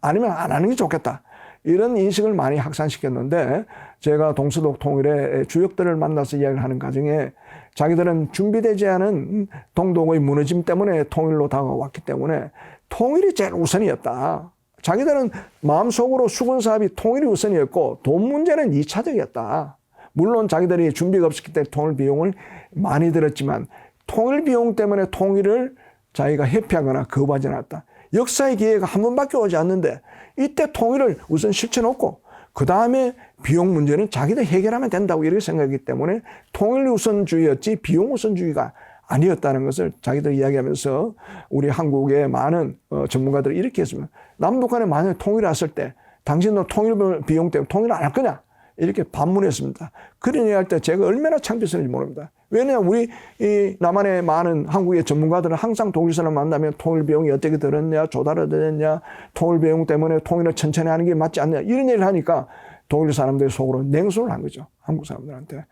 아니면 안 하는 게 좋겠다. 이런 인식을 많이 확산시켰는데, 제가 동서독 통일의 주역들을 만나서 이야기를 하는 과정에 자기들은 준비되지 않은 동독의 무너짐 때문에 통일로 다가왔기 때문에 통일이 제일 우선이었다. 자기들은 마음속으로 수군사업이 통일이 우선이었고 돈 문제는 2차적이었다. 물론 자기들이 준비가 없었기 때문에 통일 비용을 많이 들었지만 통일 비용 때문에 통일을 자기가 회피하거나 거부하지 않았다. 역사의 기회가 한 번밖에 오지 않는데 이때 통일을 우선 실천했고 그 다음에 비용 문제는 자기들 해결하면 된다고 이렇게 생각하기 때문에 통일 우선주의였지 비용 우선주의가 아니었다는 것을 자기들 이야기하면서 우리 한국의 많은 전문가들이 이렇게 했습니다. 남북 간에 만약에 통일이 왔을 때 당신도 통일 비용 때문에 통일 안 할 거냐? 이렇게 반문했습니다. 그런 얘기할 때 제가 얼마나 창피했는지 모릅니다. 왜냐하면 우리 이 남한의 많은 한국의 전문가들은 항상 독일 사람 만나면 통일 비용이 어떻게 들었냐, 조달이 되느냐, 통일 비용 때문에 통일을 천천히 하는 게 맞지 않냐 이런 얘기를 하니까 독일 사람들이 속으로 냉소를 한 거죠. 한국 사람들한테.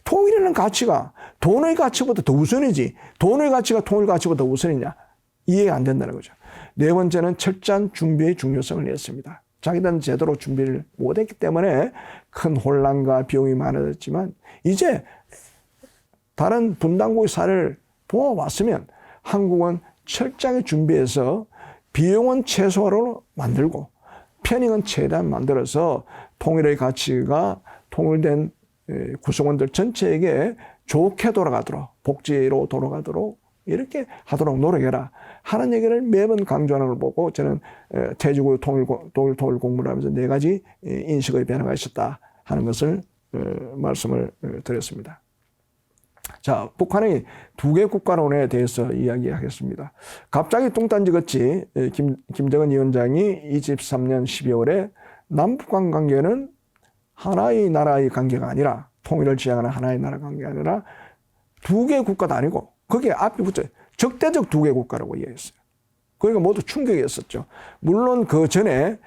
통일이라는 가치가 돈의 가치보다 더 우선이지 돈의 가치가 통일 가치보다 더 우선이냐 이해가 안 된다는 거죠. 네 번째는 철저한 준비의 중요성을 냈습니다. 자기들은 제대로 준비를 못했기 때문에 큰 혼란과 비용이 많아졌지만 이제 다른 분단국의 사례를 보아왔으면 한국은 철저하게 준비해서 비용은 최소화로 만들고 편익은 최대한 만들어서 통일의 가치가 통일된 구성원들 전체에게 좋게 돌아가도록 복지로 돌아가도록 이렇게 하도록 노력해라 하는 얘기를 매번 강조하는 걸 보고 저는 태주고 통일 공부를 하면서 네 가지 인식의 변화가 있었다 하는 것을 말씀을 드렸습니다. 자, 북한의 두 개 국가론에 대해서 이야기하겠습니다. 갑자기 뚱딴지같이 김정은 위원장이 23년 12월에 남북한 관계는 하나의 나라의 관계가 아니라 통일을 지향하는 하나의 나라 관계가 아니라 두 개 국가도 아니고 거기에 앞에 붙어요. 적대적 두 개 국가라고 이야기했어요. 그러니까 모두 충격이었었죠. 물론 그 전에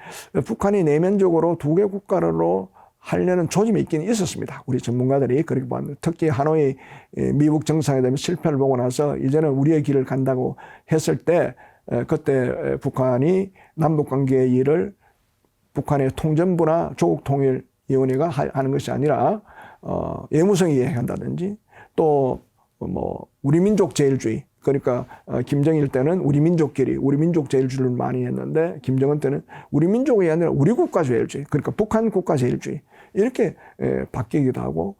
북한이 내면적으로 두 개 국가로 하려는 조짐이 있긴 있었습니다. 우리 전문가들이 그렇게 봤는데 특히 하노이 미국 정상회담 실패를 보고 나서 이제는 우리의 길을 간다고 했을 때 그때 북한이 남북관계의 일을 북한의 통전부나 조국통일위원회가 하는 것이 아니라 예무성이 이야기한다든지 또 뭐 우리 민족 제일주의 그러니까 김정일 때는 우리 민족끼리 우리 민족 제일주의를 많이 했는데 김정은 때는 우리 민족이 아니라 우리 국가 제일주의 그러니까 북한 국가 제일주의 이렇게 바뀌기도 하고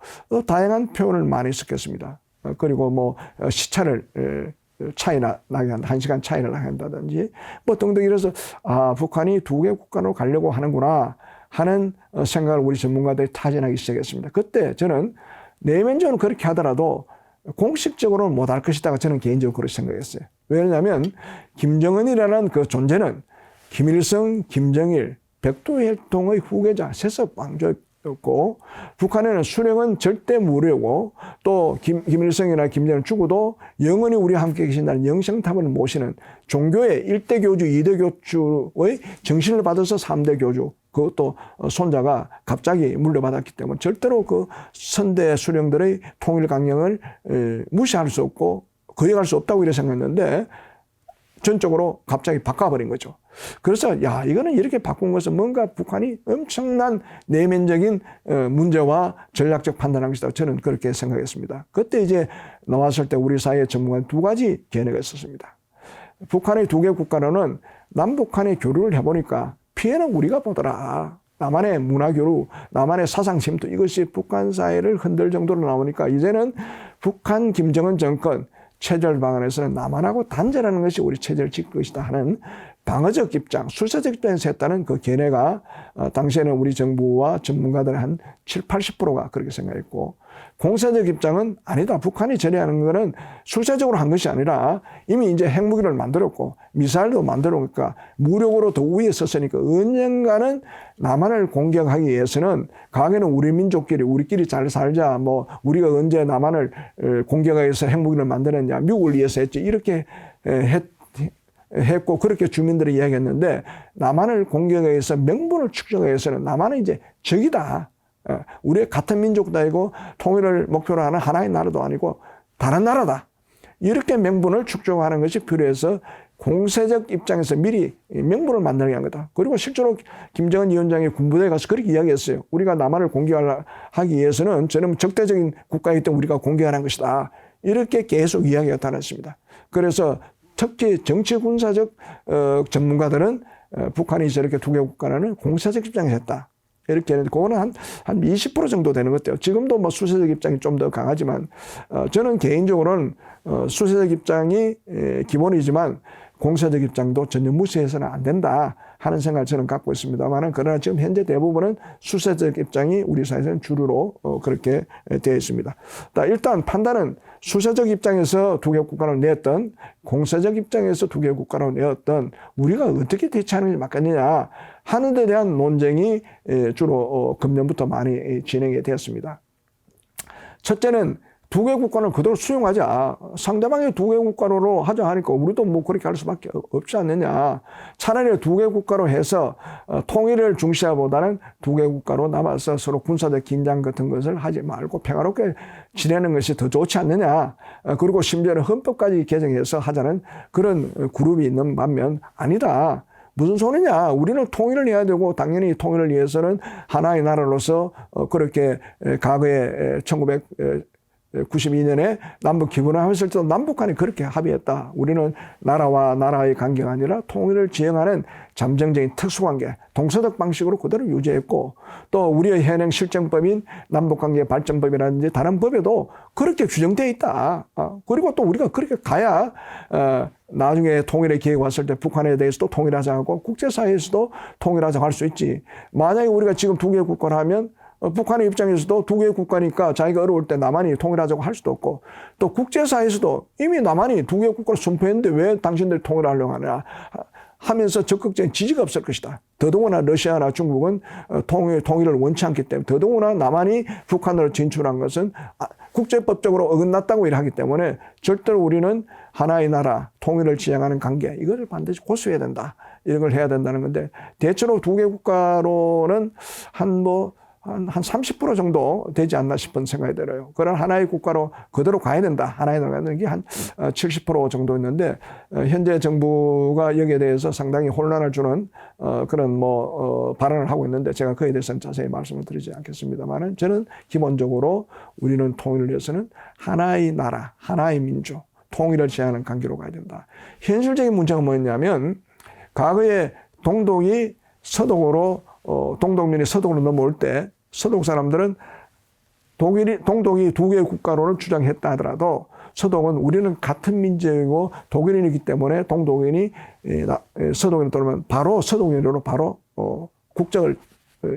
다양한 표현을 많이 썼겠습니다. 그리고 뭐 시차를 차이 나게 한다. 1시간 차이를 나게 한다든지 뭐 등등 이래서 아 북한이 두 개 국가로 가려고 하는구나 하는 생각을 우리 전문가들이 타진하기 시작했습니다. 그때 저는 내면적으로 그렇게 하더라도 공식적으로는 못할 것이다. 저는 개인적으로 그렇게 생각했어요. 왜냐하면 김정은이라는 그 존재는 김일성, 김정일, 백두혈통의 후계자, 세석 왕조였고 북한에는 수령은 절대 무료고 또 김일성이나 김정일 죽어도 영원히 우리와 함께 계신다는 영생탑을 모시는 종교의 1대 교주, 2대 교주의 정신을 받아서 3대 교주 그것도 손자가 갑자기 물려받았기 때문에 절대로 그 선대 수령들의 통일 강령을 무시할 수 없고 거역할 수 없다고 이렇게 생각했는데 전적으로 갑자기 바꿔버린 거죠. 그래서 야 이거는 이렇게 바꾼 것은 뭔가 북한이 엄청난 내면적인 문제와 전략적 판단을 한 것이다. 저는 그렇게 생각했습니다. 그때 이제 나왔을 때 우리 사회의 전문가는 두 가지 견해가 있었습니다. 북한의 두 개 국가로는 남북한의 교류를 해보니까 피해는 우리가 보더라. 나만의 문화교류, 나만의 사상 침투 이것이 북한 사회를 흔들 정도로 나오니까 이제는 북한 김정은 정권 체제를 방안에서는 남한하고 단절하는 것이 우리 체제를 지킬 것이다 하는 방어적 입장, 수세적 입장에서 했다는 그 견해가 당시에는 우리 정부와 전문가들의 한 7, 80%가 그렇게 생각했고 공세적 입장은 아니다. 북한이 저래하는 거는 수세적으로 한 것이 아니라 이미 이제 핵무기를 만들었고 미사일도 만들었으니까 무력으로 더 위에 섰으니까 언젠가는 남한을 공격하기 위해서는 과거에는 우리 민족끼리 우리끼리 잘 살자 뭐 우리가 언제 남한을 공격하기 위해서 핵무기를 만들었냐 미국을 위해서 했지 이렇게 했고 그렇게 주민들이 이야기했는데 남한을 공격하기 위해서 명분을 축적하기 위해서는 남한은 이제 적이다. 우리의 같은 민족도 아니고 통일을 목표로 하는 하나의 나라도 아니고 다른 나라다. 이렇게 명분을 축적하는 것이 필요해서 공세적 입장에서 미리 명분을 만들게 한 거다. 그리고 실제로 김정은 위원장이 군부대에 가서 그렇게 이야기했어요. 우리가 남한을 공격하기 위해서는 저는 적대적인 국가이기 때문에 우리가 공격하는 것이다. 이렇게 계속 이야기가 달았습니다. 그래서 특히 정치 군사적 전문가들은 북한이 저렇게 두 개 국가라는 공세적 입장에서 했다. 이렇게 했는데 그거는 한 20% 정도 되는 것 같아요. 지금도 뭐 수세적 입장이 좀 더 강하지만 저는 개인적으로는 수세적 입장이 기본이지만 공세적 입장도 전혀 무시해서는 안 된다 하는 생각을 저는 갖고 있습니다만 그러나 지금 현재 대부분은 수세적 입장이 우리 사회에서는 주류로 그렇게 되어 있습니다. 일단 판단은 수세적 입장에서 두 개 국가를 내었던 공세적 입장에서 두 개 국가를 내었던 우리가 어떻게 대처하는 게 맞겠느냐 하는 데 대한 논쟁이 주로 금년부터 많이 진행이 되었습니다. 첫째는 두 개 국가는 그대로 수용하자. 상대방이 두 개 국가로 하자 하니까 우리도 뭐 그렇게 할 수밖에 없지 않느냐. 차라리 두 개 국가로 해서 통일을 중시하보다는 두 개 국가로 남아서 서로 군사적 긴장 같은 것을 하지 말고 평화롭게 지내는 것이 더 좋지 않느냐. 그리고 심지어는 헌법까지 개정해서 하자는 그런 그룹이 있는 반면 아니다. 무슨 소리냐. 우리는 통일을 해야 되고 당연히 통일을 위해서는 하나의 나라로서 그렇게 과거에 1992년에 남북 기본을 하면서 또 남북한이 그렇게 합의했다. 우리는 나라와 나라의 관계가 아니라 통일을 지향하는 잠정적인 특수관계, 동서독 방식으로 그대로 유지했고 또 우리의 현행 실정법인 남북관계 발전법이라든지 다른 법에도 그렇게 규정되어 있다. 그리고 또 우리가 그렇게 가야 나중에 통일의 기회가 왔을 때 북한에 대해서도 통일하자고 국제사회에서도 통일하자고 할 수 있지. 만약에 우리가 지금 두 개의 국가를 하면 북한의 입장에서도 두 개의 국가니까 자기가 어려울 때 남한이 통일하자고 할 수도 없고 또 국제사회에서도 이미 남한이 두 개의 국가를 선포했는데 왜 당신들이 통일하려고 하냐 하면서 적극적인 지지가 없을 것이다. 더더구나 러시아나 중국은 통일을 원치 않기 때문에 더더구나 남한이 북한으로 진출한 것은 국제법적으로 어긋났다고 일하기 때문에 절대로 우리는 하나의 나라, 통일을 지향하는 관계 이것을 반드시 고수해야 된다. 이런 걸 해야 된다는 건데 대체로 두 개 국가로는 한 30% 정도 되지 않나 싶은 생각이 들어요. 그런 하나의 국가로 그대로 가야 된다. 하나의 나라는 게 한 70% 정도 있는데, 현재 정부가 여기에 대해서 상당히 혼란을 주는, 그런 발언을 하고 있는데, 제가 그에 대해서는 자세히 말씀을 드리지 않겠습니다만은, 저는 기본적으로 우리는 통일을 위해서는 하나의 나라, 하나의 민족, 통일을 지향하는 관계로 가야 된다. 현실적인 문제가 뭐였냐면, 과거에 동독이 서독으로 동독민이 서독으로 넘어올 때 서독 사람들은 동독이 두 개의 국가로는 주장했다 하더라도 서독은 우리는 같은 민족이고 독일인이기 때문에 동독인이 서독인으로 들어오면 바로 서독인으로 바로 국적을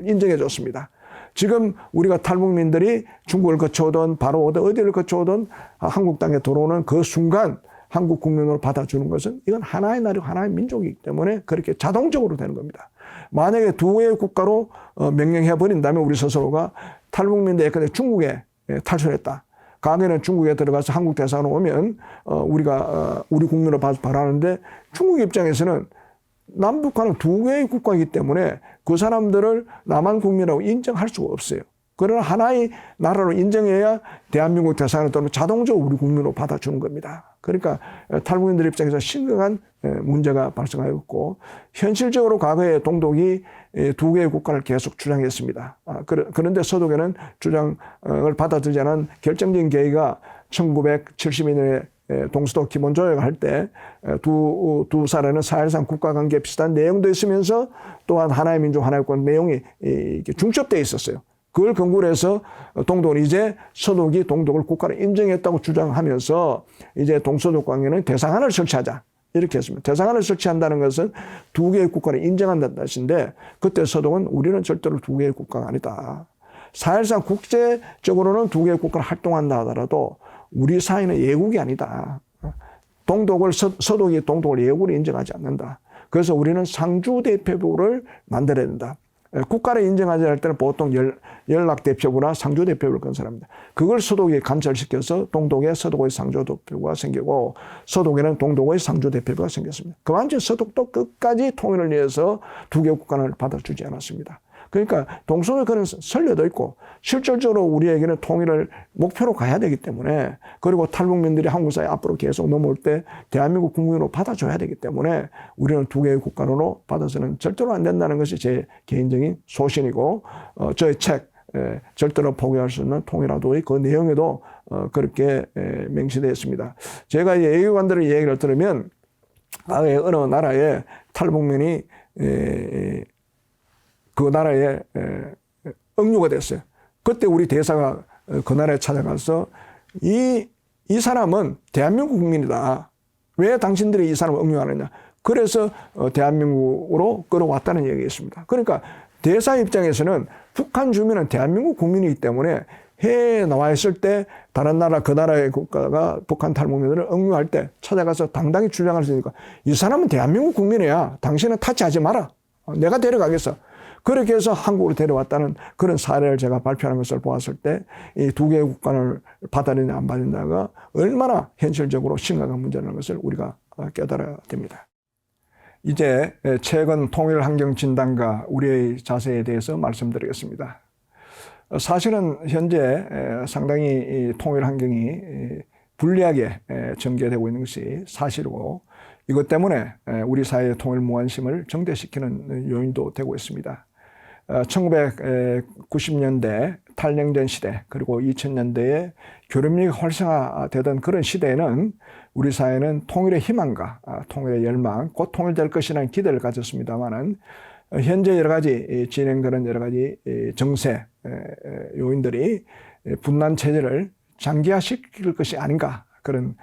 인정해 줬습니다. 지금 우리가 탈북민들이 중국을 거쳐오든 바로 어디를 거쳐오든 한국 땅에 들어오는 그 순간 한국 국민으로 받아주는 것은 이건 하나의 나라, 하나의 민족이기 때문에 그렇게 자동적으로 되는 겁니다. 만약에 두 개의 국가로 명령해버린다면 우리 스스로가 탈북민들이 중국에 탈출했다. 과거에는 중국에 들어가서 한국 대사관 오면 우리가 우리 국민으로 바라는데 중국 입장에서는 남북한은 두 개의 국가이기 때문에 그 사람들을 남한 국민이라고 인정할 수가 없어요. 그러나 하나의 나라로 인정해야 대한민국 대사관을 떠나면 자동적으로 우리 국민으로 받아주는 겁니다. 그러니까 탈북민들 입장에서 심각한 문제가 발생하였고 현실적으로 과거에 동독이 두 개의 국가를 계속 주장했습니다. 그런데 서독에는 주장을 받아들이지 않은 결정적인 계기가 1972년에 동서독 기본조약을 할 때 두 사례는 사실상 국가관계에 비슷한 내용도 있으면서 또한 하나의 민족 하나의 국가 내용이 중첩되어 있었어요. 그걸 근거로 해서 동독은 이제 서독이 동독을 국가로 인정했다고 주장하면서 이제 동서독 관계는 대상안을 설치하자. 이렇게 했습니다. 대상안을 설치한다는 것은 두 개의 국가를 인정한다는 뜻인데 그때 서독은 우리는 절대로 두 개의 국가가 아니다. 사실상 국제적으로는 두 개의 국가를 활동한다 하더라도 우리 사회는 예국이 아니다. 서독이 동독을 예국으로 인정하지 않는다. 그래서 우리는 상주대표부를 만들어야 된다. 국가를 인정하지 않을 때는 보통 연락대표부나 상주대표부를 건설합니다. 그걸 서독에 관철시켜서 동독에 서독의 상주대표부가 생기고 서독에는 동독의 상주대표부가 생겼습니다. 그만큼 서독도 끝까지 통일을 위해서 두 개의 국가를 받아주지 않았습니다. 그러니까 동서독에 그런 선례도 있고 실질적으로 우리에게는 통일을 목표로 가야 되기 때문에 그리고 탈북민들이 한국 사회 앞으로 계속 넘어올 때 대한민국 국민으로 받아줘야 되기 때문에 우리는 두 개의 국가로 받아서는 절대로 안 된다는 것이 제 개인적인 소신이고 저의 책 절대로 포기할 수 없는 통일화도의 그 내용에도 그렇게 명시되어 있습니다. 제가 외교관들의 얘기를 들으면 어느 나라에 탈북민이 그 나라에 억류가 됐어요. 그때 우리 대사가 그 나라에 찾아가서 이 사람은 대한민국 국민이다. 왜 당신들이 이 사람을 억류하느냐. 그래서 대한민국으로 끌어왔다는 얘기였습니다. 그러니까 대사 입장에서는 북한 주민은 대한민국 국민이기 때문에 해외에 나와 있을 때 다른 나라 그 나라의 국가가 북한 탈북민들을 억류할 때 찾아가서 당당히 주장할 수 있으니까 이 사람은 대한민국 국민이야. 당신은 타치하지 마라. 내가 데려가겠어. 그렇게 해서 한국으로 데려왔다는 그런 사례를 제가 발표하는 것을 보았을 때 이 두 개의 국간을 받아내냐 안 받느냐가 얼마나 현실적으로 심각한 문제라는 것을 우리가 깨달아야 됩니다. 이제 최근 통일환경진단과 우리의 자세에 대해서 말씀드리겠습니다. 사실은 현재 상당히 통일환경이 불리하게 전개되고 있는 것이 사실이고 이것 때문에 우리 사회의 통일무관심을 정대시키는 요인도 되고 있습니다. 1990년대 탈냉전 시대 그리고 2000년대에 교류민이 활성화되던 그런 시대에는 우리 사회는 통일의 희망과 통일의 열망, 곧 통일될 것이라는 기대를 가졌습니다만은 현재 여러 가지 진행되는 여러 가지 정세 요인들이 분란 체제를 장기화시킬 것이 아닌가 그런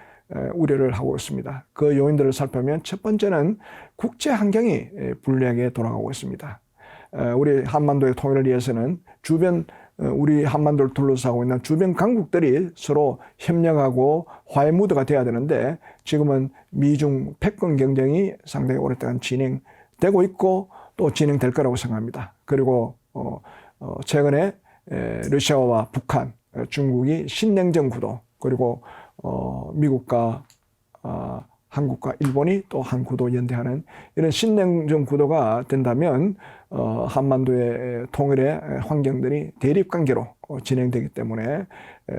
우려를 하고 있습니다. 그 요인들을 살펴보면 첫 번째는 국제 환경이 불리하게 돌아가고 있습니다. 우리 한반도의 통일을 위해서는 주변 우리 한반도를 둘러싸고 있는 주변 강국들이 서로 협력하고 화해 무드가 돼야 되는데 지금은 미중 패권 경쟁이 상당히 오랫동안 진행되고 있고 또 진행될 거라고 생각합니다. 그리고 최근에 러시아와 북한, 중국이 신냉전 구도 그리고 미국과 한국과 일본이 또 한 구도 연대하는 이런 신냉전 구도가 된다면 한반도의 통일의 환경들이 대립관계로 진행되기 때문에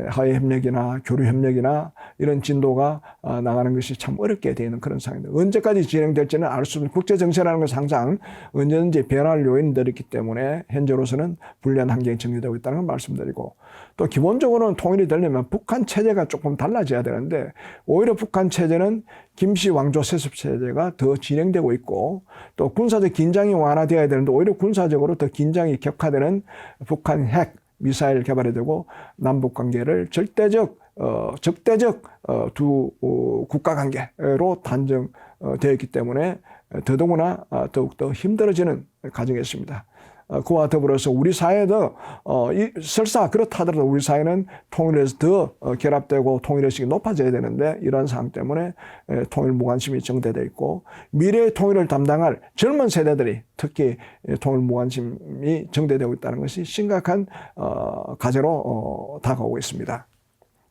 화해협력이나 교류협력이나 이런 진도가 나가는 것이 참 어렵게 되는 그런 상황입니다. 언제까지 진행될지는 알 수 없는 국제정세라는 것은 항상 언제든지 변할 요인들이 있기 때문에 현재로서는 불리한 환경이 정리되고 있다는 걸 말씀드리고 또 기본적으로는 통일이 되려면 북한 체제가 조금 달라져야 되는데 오히려 북한 체제는 김씨 왕조 세습 체제가 더 진행되고 있고 또 군사적 긴장이 완화되어야 되는데 오히려 군사적으로 더 긴장이 격화되는 북한 핵 미사일 개발이 되고 남북 관계를 적대적 두 국가 관계로 단정되어 있기 때문에 더더구나 더욱더 힘들어지는 과정이 있습니다. 그와 더불어서 우리 사회도 설사 그렇다 하더라도 우리 사회는 통일에서 더 결합되고 통일의식이 높아져야 되는데 이런 상황 때문에 통일 무관심이 정대되어 있고 미래의 통일을 담당할 젊은 세대들이 특히 통일 무관심이 정대되고 있다는 것이 심각한 과제로 다가오고 있습니다.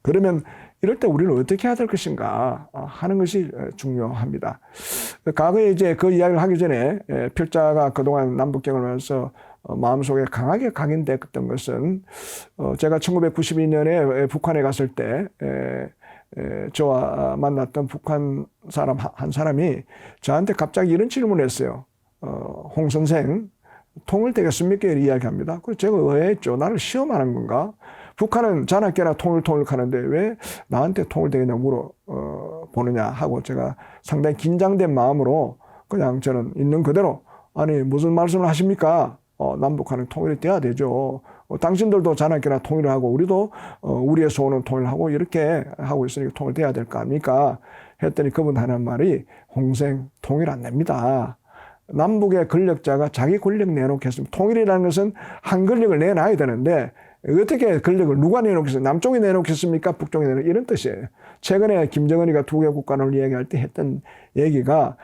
그러면 이럴 때 우리는 어떻게 해야 될 것인가 하는 것이 중요합니다. 과거에 이제 그 이야기를 하기 전에 필자가 그동안 남북경을 하면서 마음속에 강하게 각인됐던 것은 제가 1992년에 북한에 갔을 때 저와 만났던 북한 사람 한 사람이 저한테 갑자기 이런 질문을 했어요. 홍 선생 통일되겠습니까? 이야기합니다. 그래서 제가 의아했죠. 나를 시험하는 건가? 북한은 자나깨나 통일하는데 왜 나한테 통일되겠냐 물어보느냐 하고 제가 상당히 긴장된 마음으로 그냥 저는 있는 그대로 아니 무슨 말씀을 하십니까? 남북한은 통일이 돼야 되죠. 당신들도 자나깨나 통일을 하고 우리도 우리의 소원은 통일하고 이렇게 하고 있으니까 통일돼야 될 거 아닙니까? 했더니 그분 하는 말이 홍생 통일 안 됩니다. 남북의 권력자가 자기 권력 내놓겠습니다. 통일이라는 것은 한 권력을 내놔야 되는데 어떻게 권력을 누가 내놓겠습니까? 남쪽이 내놓겠습니까? 북쪽이 내놓겠습니까? 이런 뜻이에요. 최근에 김정은이가 두 개 국간을 이야기할 때 했던 얘기가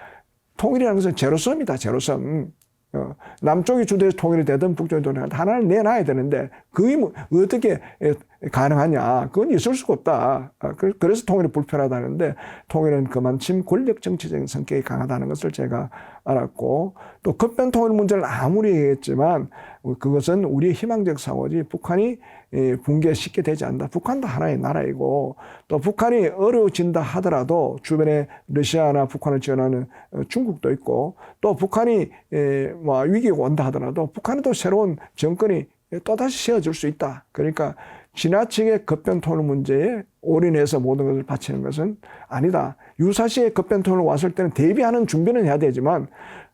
통일이라는 것은 제로섬이다. 제로섬. 남쪽이 주도해서 통일이 되든 북쪽이 통일이 되든 하나를 내놔야 되는데 그게 어떻게 가능하냐. 그건 있을 수가 없다. 그래서 통일이 불편하다는데 통일은 그만큼 권력 정치적인 성격이 강하다는 것을 제가 알았고 또 급변 통일 문제를 아무리 얘기했지만 그것은 우리의 희망적 사고지 북한이 붕괴시키게 되지 않는다. 북한도 하나의 나라이고 또 북한이 어려워진다 하더라도 주변에 러시아나 북한을 지원하는 중국도 있고 또 북한이 위기가 온다 하더라도 북한에도 새로운 정권이 또다시 세워질 수 있다. 그러니까 지나치게 급변 통일 문제에 올인해서 모든 것을 바치는 것은 아니다. 유사시에 급변 통일 왔을 때는 대비하는 준비는 해야 되지만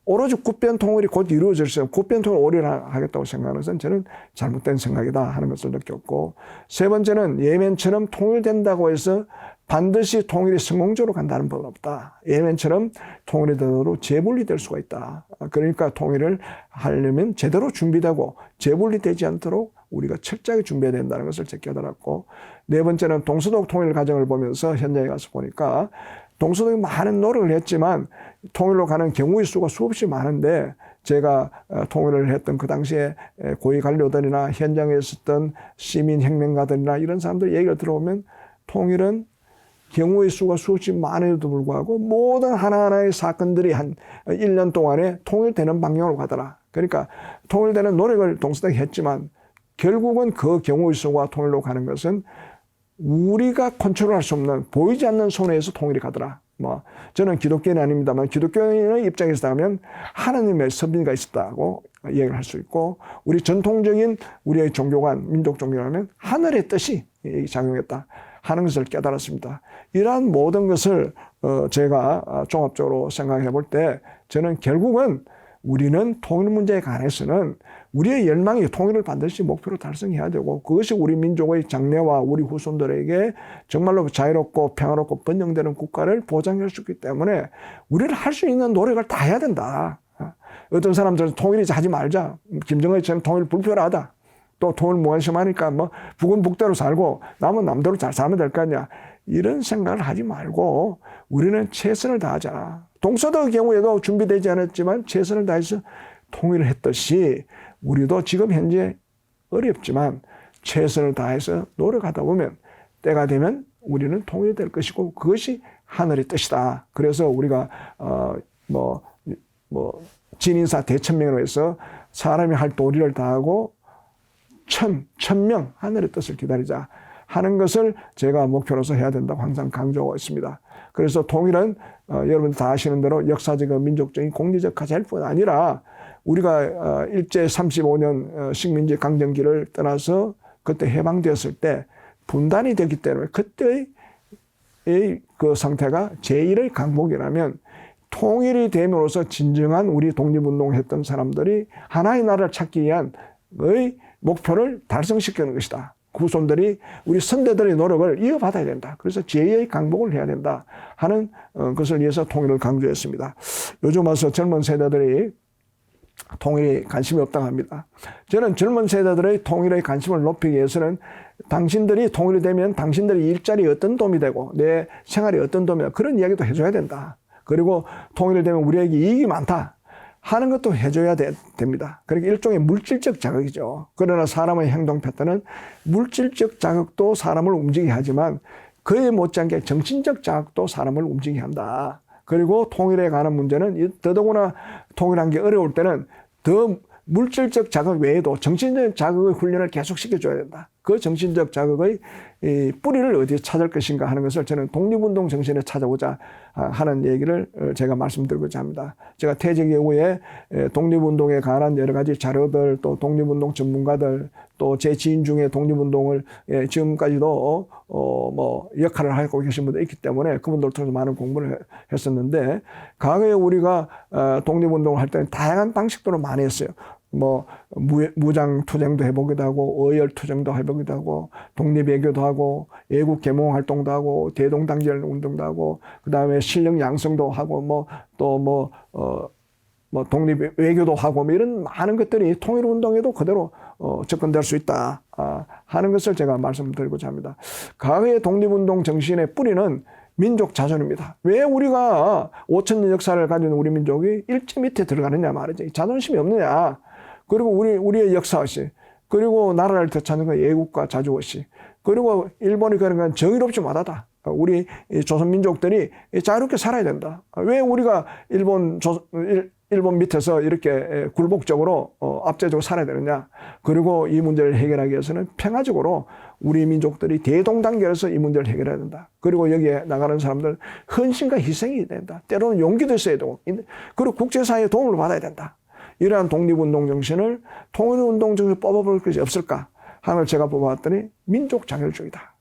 오로지 국변 통일이 곧 이루어질 수 있는 국변 통일 올인하겠다고 생각하는 것은 저는 잘못된 생각이다 하는 것을 느꼈고 세 번째는 예멘처럼 통일된다고 해서 반드시 통일이 성공적으로 간다는 법은 없다. 예멘처럼 통일이 되도록 재분리될 수가 있다. 그러니까 통일을 하려면 제대로 준비되고 재분리되지 않도록 우리가 철저하게 준비해야 된다는 것을 제가 깨달았고 네 번째는 동서독 통일 과정을 보면서 현장에 가서 보니까 동서독이 많은 노력을 했지만 통일로 가는 경우의 수가 수없이 많은데 제가 통일을 했던 그 당시에 고위 관료들이나 현장에 있었던 시민혁명가들이나 이런 사람들 얘기를 들어보면 통일은 경우의 수가 수없이 많음에도 불구하고 모든 하나하나의 사건들이 한 1년 동안에 통일되는 방향으로 가더라. 그러니까 통일되는 노력을 동시에 했지만 결국은 그 경우의 수가 통일로 가는 것은 우리가 컨트롤할 수 없는 보이지 않는 손에서 통일이 가더라. 뭐 저는 기독교인은 아닙니다만 기독교인의 입장에서 하면 하나님의 섭리가 있었다고 얘기를 할 수 있고 우리 전통적인 우리의 종교가 민족 종교라면 하늘의 뜻이 작용했다 하는 것을 깨달았습니다. 이러한 모든 것을 제가 종합적으로 생각해 볼 때 저는 결국은 우리는 통일 문제에 관해서는 우리의 열망이 통일을 반드시 목표로 달성해야 되고 그것이 우리 민족의 장래와 우리 후손들에게 정말로 자유롭고 평화롭고 번영되는 국가를 보장할 수 있기 때문에 우리는 할 수 있는 노력을 다 해야 된다. 어떤 사람들은 통일이 하지 말자. 김정은처럼 통일 불필요하다. 또 통일 무관심하니까 뭐 북은 북대로 살고 남은 남대로 잘 살면 될 거 아니야. 이런 생각을 하지 말고 우리는 최선을 다하자. 동서도의 경우에도 준비되지 않았지만 최선을 다해서 통일을 했듯이 우리도 지금 현재 어렵지만 최선을 다해서 노력하다 보면 때가 되면 우리는 통일이 될 것이고 그것이 하늘의 뜻이다. 그래서 우리가 진인사 대천명으로 해서 사람이 할 도리를 다하고 천명 하늘의 뜻을 기다리자 하는 것을 제가 목표로서 해야 된다고 항상 강조하고 있습니다. 그래서 통일은 여러분 다 아시는 대로 역사적이고 민족적인 공리적 가치뿐 아니라 우리가 일제 35년 식민지 강점기를 떠나서 그때 해방되었을 때 분단이 되기 때문에 그때의 그 상태가 제1의 강복이라면 통일이 됨으로써 진정한 우리 독립운동을 했던 사람들이 하나의 나라를 찾기 위한 목표를 달성시키는 것이다. 후손들이 우리 선대들의 노력을 이어받아야 된다. 그래서 제2의 강복을 해야 된다 하는 것을 위해서 통일을 강조했습니다. 요즘 와서 젊은 세대들이 통일에 관심이 없다고 합니다. 저는 젊은 세대들의 통일에 관심을 높이기 위해서는 당신들이 통일이 되면 당신들의 일자리에 어떤 도움이 되고 내 생활에 어떤 도움이 되고 그런 이야기도 해줘야 된다. 그리고 통일이 되면 우리에게 이익이 많다 하는 것도 해줘야 됩니다. 그러니까 일종의 물질적 자극이죠. 그러나 사람의 행동 패턴은 물질적 자극도 사람을 움직이게 하지만 그에 못지않게 정신적 자극도 사람을 움직이게 한다. 그리고 통일에 관한 문제는 더더구나 통일한 게 어려울 때는 더 물질적 자극 외에도 정신적 자극의 훈련을 계속 시켜줘야 된다. 그 정신적 자극의 뿌리를 어디에 찾을 것인가 하는 것을 저는 독립운동 정신에 찾아보자 하는 얘기를 제가 말씀드리고자 합니다. 제가 퇴직 이후에 독립운동에 관한 여러 가지 자료들 또 독립운동 전문가들 또 제 지인 중에 독립운동을 지금까지도 역할을 하고 계신 분도 있기 때문에 그분들 통해서 많은 공부를 했었는데 과거에 우리가 독립운동을 할 때는 다양한 방식으로 많이 했어요. 무장 투쟁도 해보기도 하고 어열 투쟁도 해보기도 하고 독립외교도 하고 애국 계몽 활동도 하고 대동단결 운동도 하고 그 다음에 실력 양성도 하고 독립 외교도 하고 이런 많은 것들이 통일 운동에도 그대로 접근될 수 있다 하는 것을 제가 말씀드리고자 합니다. 과거의 독립운동 정신의 뿌리는 민족 자존입니다. 왜 우리가 5,000년 역사를 가진 우리 민족이 일제 밑에 들어가느냐 말이지. 자존심이 없느냐. 그리고 우리의 역사의식, 그리고 나라를 되찾는 건 애국과 자주의식, 그리고 일본이 그런 건 정의롭지 못하다. 우리 조선민족들이 자유롭게 살아야 된다. 왜 우리가 일본 밑에서 이렇게 굴복적으로 압제적으로 살아야 되느냐. 그리고 이 문제를 해결하기 위해서는 평화적으로 우리 민족들이 대동단결해서 이 문제를 해결해야 된다. 그리고 여기에 나가는 사람들 헌신과 희생이 된다. 때로는 용기도 있어야 되고 그리고 국제사회의 도움을 받아야 된다. 이러한 독립운동 정신을 통일운동 정신을 뽑아볼 것이 없을까 하는 제가 뽑아봤더니 민족 자결주의다.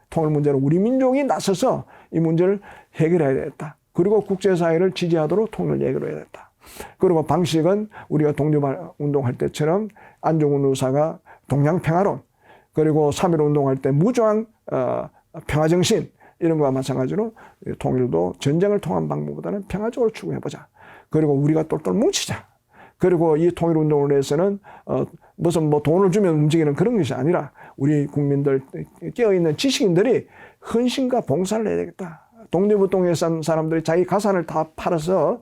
통일 문제는 우리 민족이 나서서 이 문제를 해결해야 되겠다. 그리고 국제사회를 지지하도록 통일을 해결해야 되겠다. 그리고 방식은 우리가 독립운동할 때처럼 안중근 의사가 동양평화론 그리고 3.1 운동할 때 무저항 평화정신 이런 거와 마찬가지로 통일도 전쟁을 통한 방법보다는 평화적으로 추구해보자. 그리고 우리가 똘똘 뭉치자. 그리고 이 통일운동을 위해서는 무슨 돈을 주면 움직이는 그런 것이 아니라 우리 국민들 깨어있는 지식인들이 헌신과 봉사를 해야 되겠다. 독립운동에 산 사람들이 자기 가산을 다 팔아서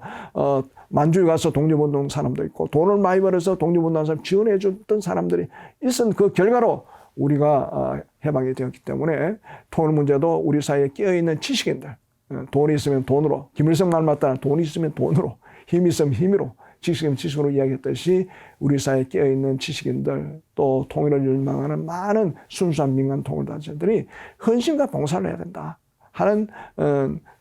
만주에 가서 독립운동 사람도 있고 돈을 많이 벌어서 독립운동 사람 지원해 줬던 사람들이 있은 그 결과로 우리가 해방이 되었기 때문에 통일 문제도 우리 사이에 끼어있는 지식인들, 돈이 있으면 돈으로, 김일성 말 맞다나 돈이 있으면 돈으로, 힘이 있으면 힘으로, 지식이면 지식으로 이야기했듯이 우리 사이에 끼어있는 지식인들, 또 통일을 열망하는 많은 순수한 민간 통일단체들이 헌신과 봉사를 해야 된다 하는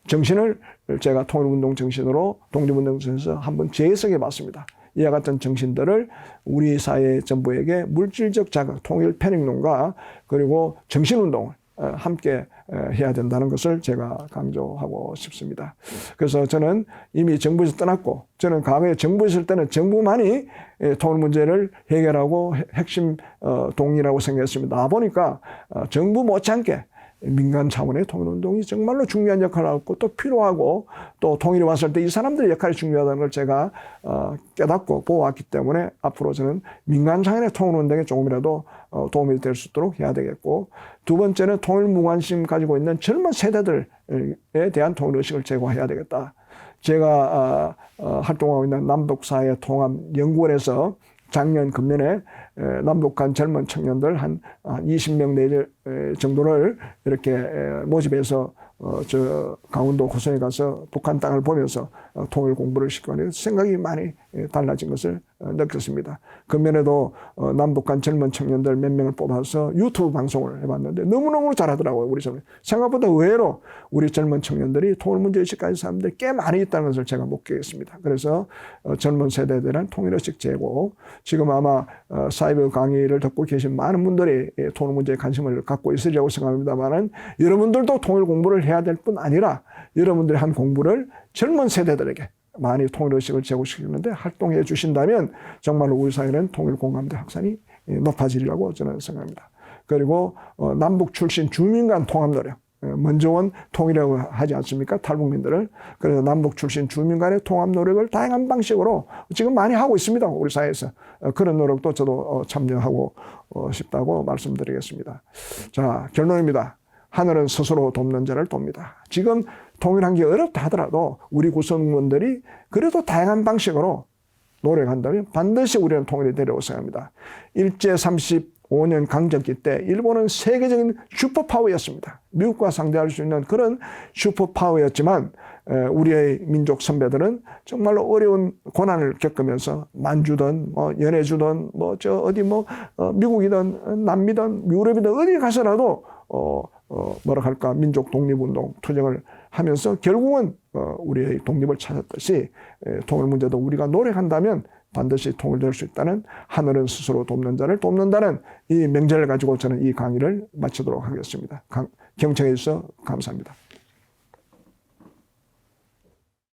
정신을 제가 통일운동 정신으로 독립운동 정신에서 한번 재해석해 봤습니다. 이와 같은 정신들을 우리 사회 전부에게 물질적 자극, 통일 편익론과 그리고 정신운동을 함께 해야 된다는 것을 제가 강조하고 싶습니다. 그래서 저는 이미 정부에서 떠났고, 저는 과거에 정부에 있을 때는 정부만이 통일 문제를 해결하고 핵심 동리라고 생각했습니다. 나보니까 정부 못지않게 민간 차원의 통일운동이 정말로 중요한 역할을 하고 또 필요하고, 또 통일이 왔을 때 이 사람들의 역할이 중요하다는 걸 제가 깨닫고 보았기 때문에 앞으로 저는 민간 차원의 통일운동에 조금이라도 도움이 될 수 있도록 해야 되겠고, 두 번째는 통일 무관심 가지고 있는 젊은 세대들에 대한 통일의식을 제고해야 되겠다. 제가 활동하고 있는 남북사회통합연구원에서 작년 금년에 남북한 젊은 청년들 한 20명 내외 정도를 이렇게 모집해서 저 강원도 고성에 가서 북한 땅을 보면서 통일 공부를 시키고 생각이 많이 달라진 것을 느꼈습니다. 금년에도 남북한 젊은 청년들 몇 명을 뽑아서 유튜브 방송을 해봤는데 너무너무 잘하더라고요. 우리 젊은 생각보다 의외로 우리 젊은 청년들이 통일 문제의식 가진 사람들이 꽤 많이 있다는 것을 제가 목격했습니다. 그래서 젊은 세대에 대한 통일의식 제고, 지금 아마 사이버 강의를 듣고 계신 많은 분들이 통일 문제에 관심을 갖고 있으리라고 생각합니다만은, 여러분들도 통일 공부를 해야 될 뿐 아니라 여러분들이 한 공부를 젊은 세대들에게 많이 통일의식을 제고시키는데 활동해 주신다면 정말로 우리 사회는 통일 공감대 확산이 높아지리라고 저는 생각합니다. 그리고 남북 출신 주민 간 통합 노력, 먼저 온 통일이라고 하지 않습니까? 탈북민들을. 그래서 남북 출신 주민 간의 통합 노력을 다양한 방식으로 지금 많이 하고 있습니다. 우리 사회에서. 그런 노력도 저도 참여하고 싶다고 말씀드리겠습니다. 자, 결론입니다. 하늘은 스스로 돕는 자를 돕니다. 지금 통일한 게 어렵다 하더라도 우리 구성원들이 그래도 다양한 방식으로 노력한다면 반드시 우리는 통일이 되리라고 생각합니다. 일제 35년 강점기 때 일본은 세계적인 슈퍼파워였습니다. 미국과 상대할 수 있는 그런 슈퍼파워였지만 우리의 민족 선배들은 정말로 어려운 고난을 겪으면서 만주든 연해주든 미국이든 남미든 유럽이든 어디 가서라도 뭐라 할까, 민족 독립운동 투쟁을 하면서 결국은 우리의 독립을 찾았듯이 통일 문제도 우리가 노력한다면 반드시 통일될 수 있다는, 하늘은 스스로 돕는 자를 돕는다는 이 명제를 가지고 저는 이 강의를 마치도록 하겠습니다. 경청해 주셔서 감사합니다.